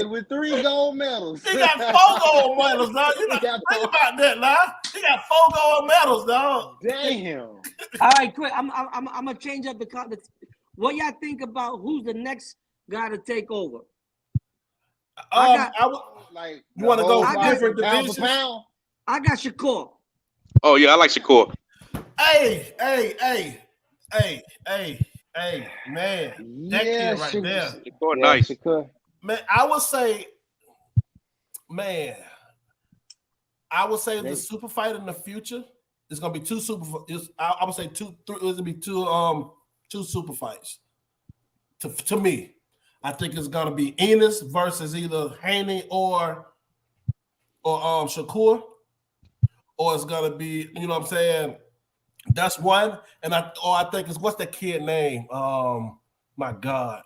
With 3 gold medals. He got 4 gold medals, dog. You think about that, now. He got 4 gold medals, dog. Damn. All right, quick. I'm gonna change up the context. What y'all think about who's the next guy to take over? You want to go different divisions? I got Shakur. Oh yeah, I like Shakur. Hey, man. That kid right there. Shakur, nice. Man, I would say the super fight in the future is gonna be two super. I would say 2, 3. It's gonna be two super fights. To me, I think it's gonna be Enos versus either Haney or Shakur, or it's gonna be, you know what I'm saying. That's one, and I think it's what's that kid name? My God,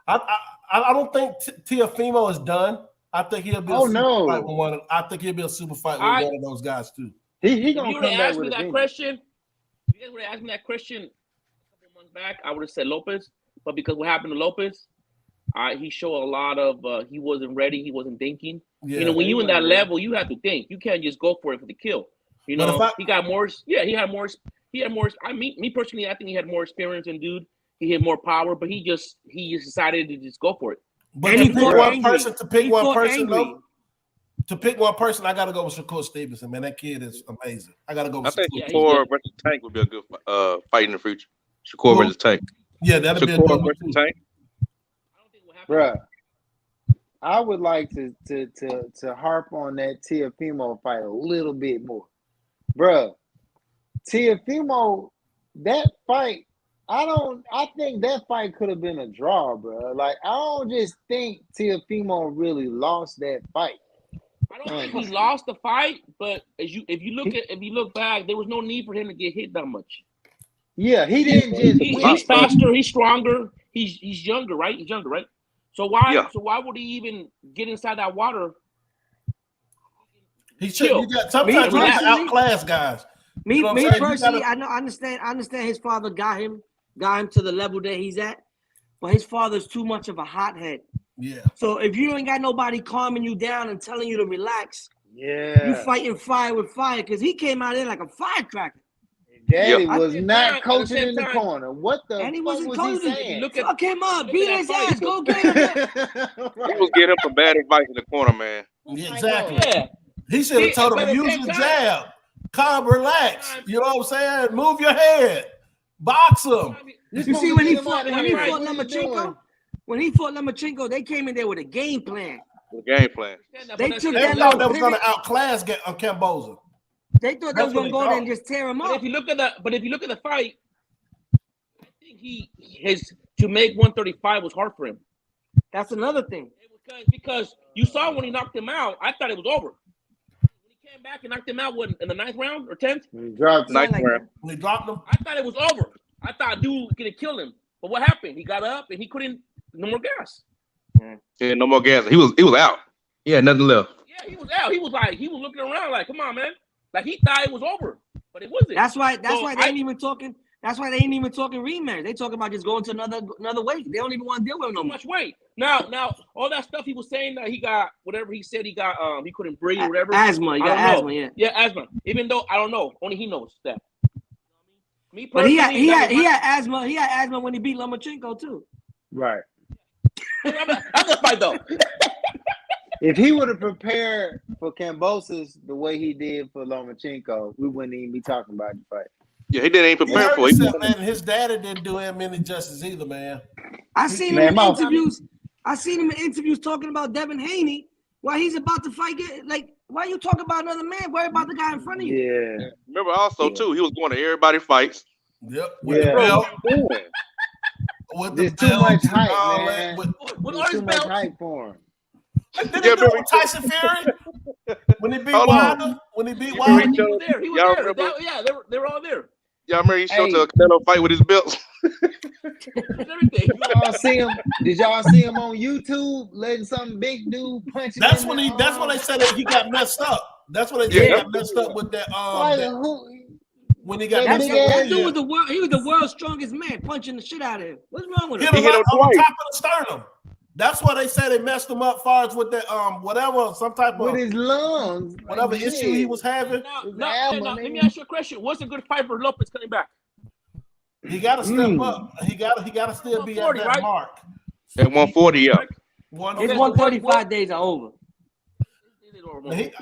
I don't think Teofimo is done. I think he'll be. Fight with one. I think he'll be a super fight with one of those guys too. He gonna come back with that question. If you guys would have asked me that question a couple months back, I would have said Lopez. But because what happened to Lopez, he showed a lot of he wasn't ready. He wasn't thinking. Yeah, when you in that level, you have to think. You can't just go for it for the kill. He got more. Yeah, he had more. Me personally, I think he had more experience than dude. He had more power, but he just decided to just go for it. But to pick one person, I got to go with Shakur Stevenson. Man, that kid is amazing. I got to go with Shakur. I think Shakur versus Tank would be a good fight in the future. Shakur versus Tank. Yeah, that'll be a good one. Tank. Bruh, I would like to harp on that Teofimo fight a little bit more. Bruh, Teofimo, that fight, I think that fight could have been a draw, bro. Like, I don't just think Teofimo really lost that fight. I don't think he lost the fight, but if you look back, there was no need for him to get hit that much. Yeah, he didn't just. He's faster. He's stronger. He's younger, right? He's younger, right? So why? Yeah. So why would he even get inside that water? Sometimes you got to outclass guys. Me personally, I understand his father got him to the level that he's at, but his father's too much of a hothead. Yeah. So if you ain't got nobody calming you down and telling you to relax, you fighting fire with fire, because he came out there like a firecracker. Daddy was not coaching in the corner. What the and he fuck wasn't was coaching. he saying? Fuck him up, beat his ass, go get him. He was getting him some bad advice in the corner, man. Yeah, exactly. Yeah. He should have told him to use your jab. Calm, relax. You know what I'm saying? Move your head. Box him. You see when he fought Lomachenko? When he fought Lomachenko, they came in there with a game plan. They thought they was going to outclass Camboza. They thought they was going to go there and just tear him up. If you look at the fight, I think to make 135 was hard for him. That's another thing. Because you saw when he knocked him out, I thought it was over. When he came back and knocked him out in the 9th round or 10th? He dropped him. When he dropped him? I thought it was over. I thought dude was going to kill him. But what happened? He got up and he couldn't, no more gas. Yeah, no more gas. He was out. He had nothing left. Yeah, he was out. He was looking around like, come on, man. Like he thought it was over, but it wasn't. That's why they ain't even talking. That's why they ain't even talking rematch. They talking about just going to another weight. They don't even want to deal with him no too much weight. Now, all that stuff he was saying that he got whatever he said he got he couldn't breathe or whatever. Asthma. You got asthma, yeah. Yeah, asthma. Even though I don't know, only he knows that. Me But he personally, had asthma. He had asthma when he beat Lomachenko too. Right. I'm the fight though. If he would have prepared for Kambosos the way he did for Lomachenko, we wouldn't even be talking about the fight. Yeah, he ain't He prepared hurt for it. himself, man, and his daddy didn't do him any justice either, man. I seen him in interviews talking about Devin Haney while he's about to fight. Why you talking about another man? Worry about the guy in front of you. Yeah. Remember also too, he was going to everybody fights. Yep. With the belt. There's too much hype, man. There's too much hype for him. Did he do it with Tyson Fury? When he beat Wilder? When he beat Wilder? He was there. He was there. They were all there. Y'all remember he showed to a Canelo fight with his belts? Everything. Did y'all see him on YouTube letting some big dude punch him? That's when they said that he got messed up. That's when they said he got messed up with that. When he got messed up. That dude was he was the world's strongest man, punching the shit out of him. What's wrong with him? Hit him on the top of the sternum. That's why they say they messed him up far as with that whatever, some type of with his lungs, whatever issue he was having. Now, let me ask you a question. What's a good fight for Lopez coming back? He gotta step up. He gotta still be at that right? mark. At 140, yeah. His 135 days are over. Hey,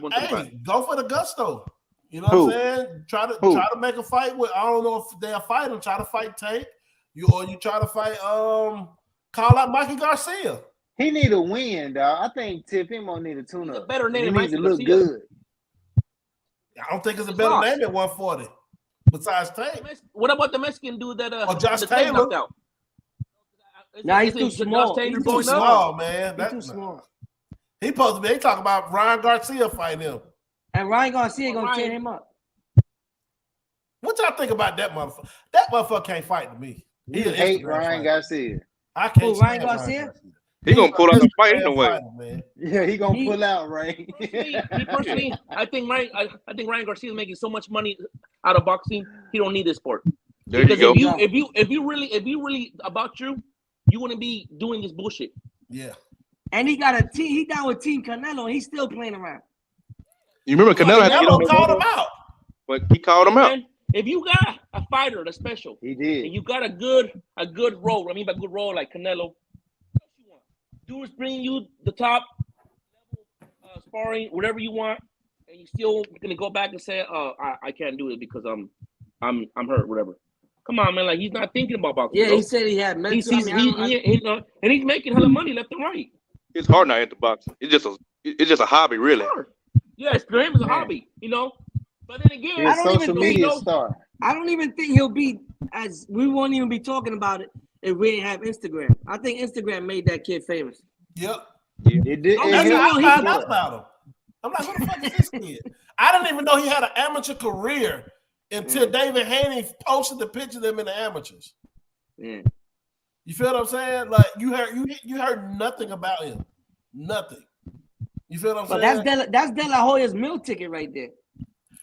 go for the gusto. You know what I'm saying? Try to make a fight with. I don't know if they'll fight him. Try to fight Tank. You try to fight call out Mikey Garcia. He need a win, dog. I think Tip him gonna need a tune up. Better name he than needs Mikey to look Garcia. good. I don't think it's a better name at 140 besides Tank. What about the Mexican dude that or Josh Taylor? Out? Nah, he's too small. He's too small, man. He's too small. He supposed to be. They talking about Ryan Garcia fighting him. And Ryan Garcia gonna tear him up. What y'all think about that motherfucker? That motherfucker can't fight to me. He hate Ryan Garcia. I can't. Ryan Garcia? He gonna pull out the fight anyway. Yeah, he gonna pull out, Ray. Me personally, I think Ryan Garcia is making so much money out of boxing. He don't need this sport. There you go. If you really about you wouldn't be doing this bullshit. Yeah. And he got a team. He down with Team Canelo, and he's still playing around. You remember Canelo called him out, but he called him out. If you got a fighter that's special, he did, and you got a good role. I mean, by good role like Canelo, do is bring you the top level sparring, whatever you want, and you still gonna go back and say, "Oh, I can't do it because I'm hurt, whatever." Come on, man! Like he's not thinking about boxing. Yeah, bro. He said he had mental. And he's making hella money left and right. It's hard not into boxing. It's just a hobby, really. Sure. Yes, for him it's a hobby, you know. But then again, I don't even think he'll be as we won't even be talking about it if we didn't have Instagram. I think Instagram made that kid famous. Yep. It did. I found out about him. I'm like, who the fuck is this kid? I didn't even know he had an amateur career until David Haney posted the picture of them in the amateurs. Yeah. You feel what I'm saying? Like you heard nothing about him. Nothing. You feel what I'm saying? That's De La Hoya's meal ticket right there.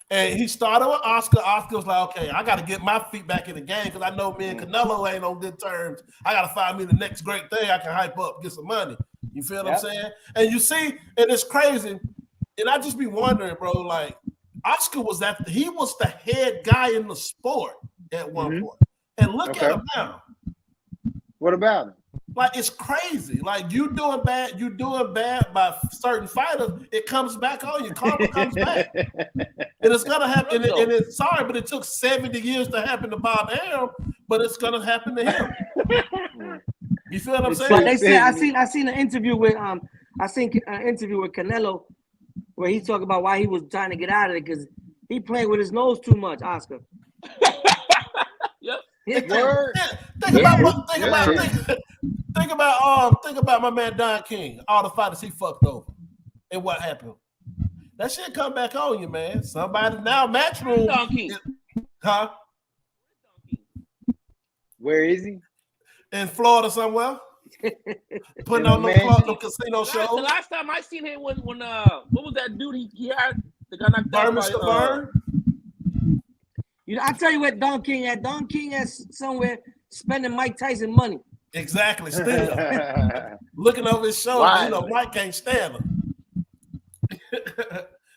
And he started with Oscar. Oscar was like, okay, I got to get my feet back in the game because I know me and Canelo ain't on good terms. I got to find me the next great thing I can hype up, get some money. You feel what I'm saying? And you see, and it's crazy. And I just be wondering, bro, like Oscar he was the head guy in the sport at one point. And look at him now. What about him? Like it's crazy. Like you doing bad by certain fighters, it comes back on you. Karma comes back. And it's gonna happen. And it's sorry, but it took 70 years to happen to Bob Arum, but it's gonna happen to him. You feel what I'm saying? But they said I seen an interview with Canelo where he talked about why he was trying to get out of it because he played with his nose too much, Oscar. Yep. Think about my man Don King, all the fighters he fucked over, and what happened. That shit come back on you, man. Somebody now Matchroom. Huh? Where is he? In Florida somewhere. Putting on no casino show. The last time I seen him when what was that dude he had They got knocked out by Burn. You know, I tell you what Don King at. Don King is somewhere spending Mike Tyson money. Exactly. Still looking over his shoulder. Right. You know, Mike can't stand him.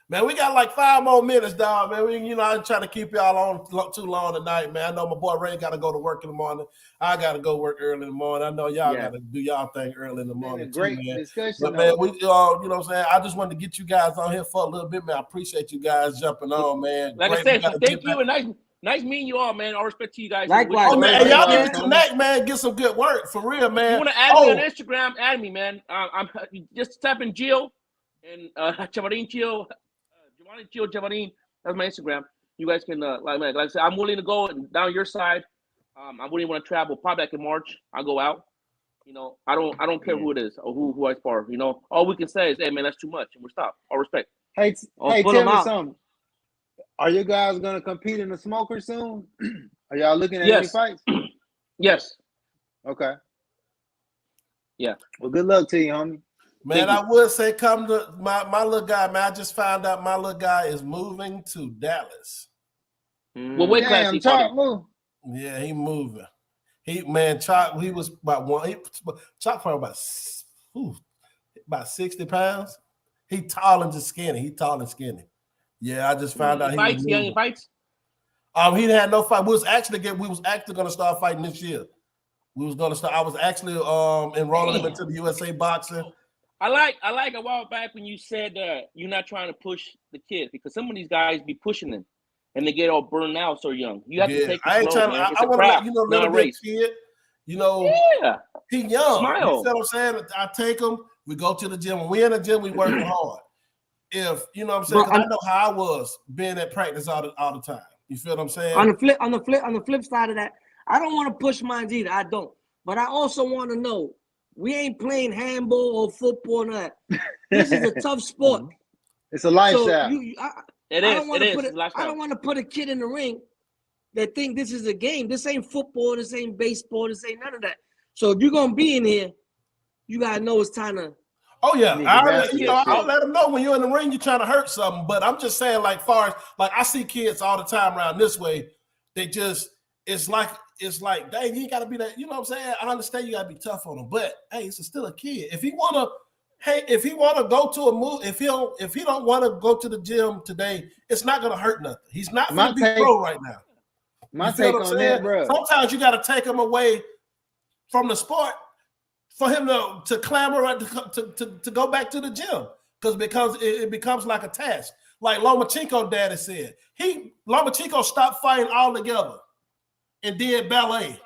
Man, we got like 5 more minutes, dog. Man, I ain't trying to keep y'all on too long tonight, man. I know my boy Ray got to go to work in the morning. I got to go work early in the morning. I know y'all got to do y'all thing early in the morning. Great too, man. discussion. But man, we, you know what I'm saying? I just wanted to get you guys on here for a little bit, man. I appreciate you guys jumping on, man. Like I said, thank you and nice meeting you all, man. All respect to you guys. Likewise. Oh man, y'all need to connect, man. Get some good work for real, man. You want to add me on Instagram? Add me, man. I'm just type in Gio and Chavarin Gio. Javarin, that's my Instagram. You guys can like I said, I'm willing to go down your side. I wouldn't want to travel. Probably back in March, I'll go out. You know, I don't care who it is or who I spar. You know, all we can say is, hey man, that's too much, and we're stopped. All respect. Hey, Oh, hey, pull tell them me out. something. Are you guys gonna compete in the smoker soon? Are y'all looking at any Yes. fights? Yes. Okay. Yeah. Well, good luck to you, homie. Man, Thank I would say come to my little guy, man. I just found out my little guy is moving to Dallas. Well, weight class Damn, he Chalk, fought move. Yeah, he moving. Chalk, he was about Chalk probably about 60 pounds. He tall and just skinny. He tall and skinny. Yeah, I just found out he fights. was Yeah, moving. he fights. He had no fight. We was actually gonna start fighting this year. We was gonna start. I was actually enrolling him into the USA boxing. I like a while back when you said you're not trying to push the kids because some of these guys be pushing them and they get all burned out so young. You have to take I it ain't slow, trying. man. It's I a want to let craft, you know, not a little bit race. kid. You know, Yeah. he young. Smile. You see what I'm saying? I take him. We go to the gym. When we in the gym, we working hard. If you know what I'm saying, because I know how I was being at practice all the time. You feel what I'm saying? On the flip side of that, I don't want to push mine either. I don't. But I also want to know we ain't playing handball or football or that. This is a tough sport. It's a lifestyle. So It is. I don't want to put a kid in the ring that think this is a game. This ain't football. This ain't baseball. This ain't none of that. So if you're gonna be in here, you gotta know it's time to. Oh yeah, I'll I'll let them know when you're in the ring, you're trying to hurt something. But I'm just saying, like far as like I see kids all the time around this way. They just it's like dang, you gotta be that. You know what I'm saying? I understand you gotta be tough on them, but hey, it's still a kid. If he wanna go to a move, if he don't want to go to the gym today, it's not gonna hurt nothing. He's not gonna be pro right now. My take on that, bro. Sometimes you gotta take him away from the sport for him to clamor to go back to the gym because it becomes like a task. Like Lomachenko daddy said, Lomachenko stopped fighting altogether and did ballet.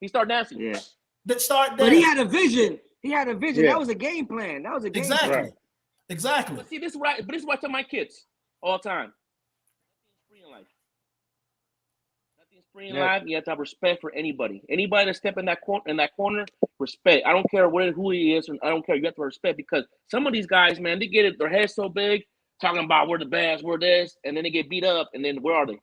He started dancing. Yeah. But he had a vision. Yeah. That was a game plan. Exactly. Plan. Exactly. But see, this is what I tell my kids all the time. Nothing's free in life. Nothing's free in life. You have to have respect for anybody. Anybody that step in that corner, respect. I don't care who he is, and I don't care. You have to respect because some of these guys, man, they get it. Their heads so big, talking about we're the best, we're this, and then they get beat up, and then where are they?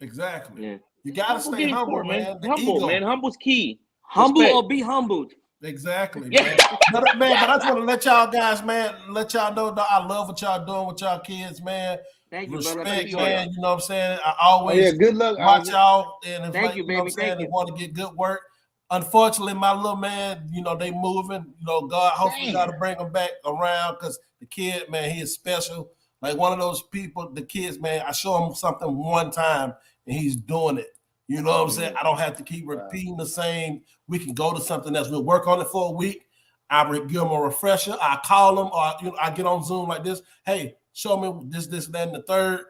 Exactly. Yeah. You gotta stay humble, man. Humble's key. Humble Respect. or be humbled. Exactly, Yeah. man. But I just want to let y'all guys, man, let y'all know that I love what y'all doing with y'all kids, man. Thank you, Respect, brother. man. You know what I'm saying? I always good luck. watch y'all, and if Thank you, know what I'm baby. saying, Thank they you. want to get good work. Unfortunately, my little man, they moving. God, hopefully, got to bring him back around because the kid, man, he is special. Like one of those people, the kids, man, I show him something one time and he's doing it. You know what I'm saying? I don't have to keep repeating the same. We can go to something else. We'll work on it for a week. I give him a refresher. I call him or I get on Zoom like this. Hey, show me this, that, and the third.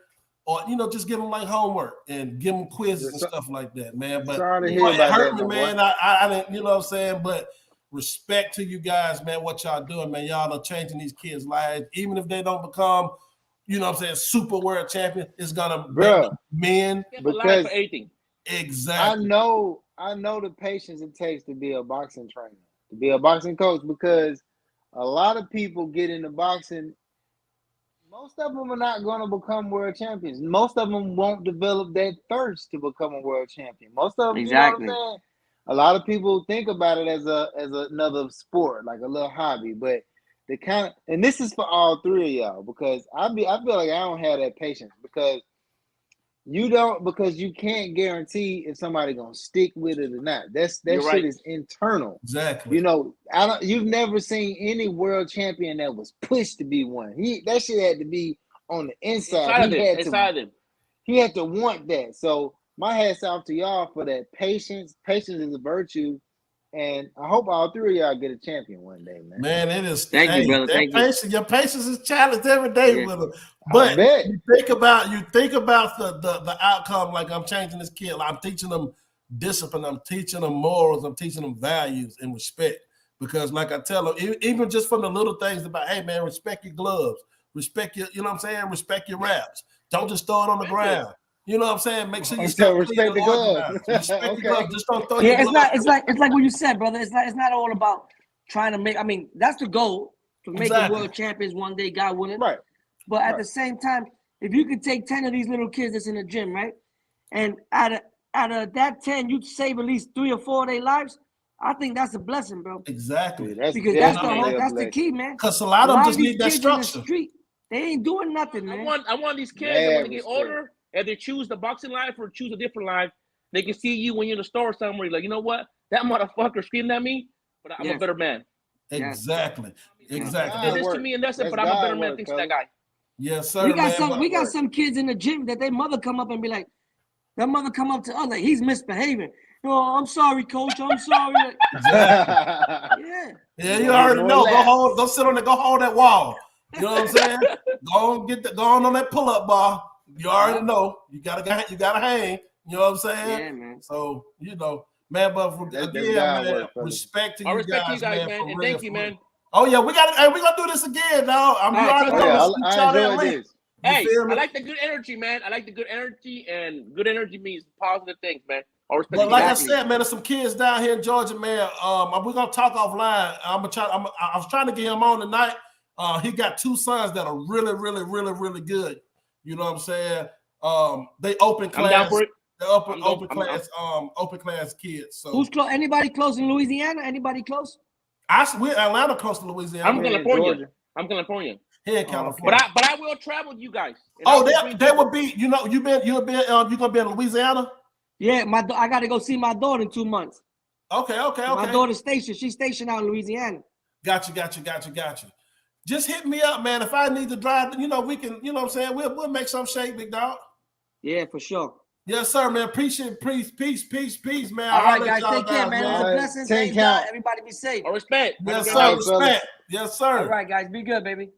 Or, just give them like homework and give them quizzes and stuff like that, man. But it hurt me, man. I didn't, you know what I'm saying? But respect to you guys, man, what y'all doing, man. Y'all are changing these kids' lives. Even if they don't become, you know what I'm saying, super world champion, it's going to make men. Because for anything. Exactly. I know the patience it takes to be a boxing trainer, to be a boxing coach, because a lot of people get into boxing. Most of them are not going to become world champions. Most of them won't develop that thirst to become a world champion. Most of them, Exactly. You know what I'm saying? A lot of people think about it as another sport, like a little hobby. But the kind of, and this is for all three of y'all, because I feel like I don't have that patience, because you can't guarantee if somebody gonna stick with it or not. That You're shit right. is internal. Exactly. You know, you've never seen any world champion that was pushed to be one. That shit had to be on the inside. He had to want that. So my hat's off to y'all for that patience. Patience is a virtue. And I hope all three of y'all get a champion one day, man. Man, it is. Thank you, brother. Thank you. Your patience is challenged every day with them. But you think about the outcome. Like, I'm changing this kid. I'm teaching them discipline. I'm teaching them morals. I'm teaching them values and respect. Because, like I tell them, even just from the little things about, hey man, respect your gloves, respect your, you know what I'm saying, respect your wraps. Don't just throw it on the ground. You know what I'm saying? Make sure you stop respect the gloves. Respect the gloves. Just don't throw. Yeah, it's like what you said, brother. It's not all about trying to make. I mean, that's the goal, to make the world champions one day, God willing. Right. But at the same time, if you could take 10 of these little kids that's in the gym, right, and out of that 10, you save at least 3 or 4 of their lives, I think that's a blessing, bro. Exactly. Because that's the key, man. Because a lot of them just need that structure. They ain't doing nothing, man. I want these kids that when they get older, if they choose the boxing life or choose a different life, they can see you when you're in the store somewhere. You're like, you know what? That motherfucker screaming at me, but I'm a better man. Exactly. They did this to me and that's it, but I'm a better man thanks to that guy. Yes, sir. We got some kids in the gym that their mother come up and be like, their mother come up to us like, he's misbehaving. Oh, I'm sorry, coach. I'm sorry. Yeah, you already know. Go sit on it. Go hold that wall. You know what I'm saying? Go on that pull-up bar. You already know. You gotta hang. You know what I'm saying? Yeah, man. So, you know, man, but again, man, respect to you guys, man. And thank you, man. Oh yeah, we gonna do this again, dog. I enjoyed this. Hey, I like the good energy, man. I like the good energy, and good energy means positive things, man. But like I said, man, there's some kids down here in Georgia, man. We're gonna talk offline. I was trying to get him on tonight. He got 2 sons that are really, really, really, really good. You know what I'm saying? They open class. I'm down for it. They're open class kids. So who's close? Anybody close in Louisiana? Anybody close? We're Atlanta close to Louisiana. I'm California. Here in California. But I will travel with you guys. They would be. You know, you gonna be in Louisiana? Yeah, I got to go see my daughter in 2 months. Okay. My daughter's stationed. She's stationed out in Louisiana. Got you. Just hit me up, man. If I need to drive, you know, we can. You know what I'm saying? We'll make some shake, big dog. Yeah, for sure. Yes, sir, man. Appreciate peace, man. All right, guys. Take care, man. It was a blessing. Thank God. Everybody be safe. Respect. Yes, sir. Respect. Yes, sir. All right, guys. Be good, baby.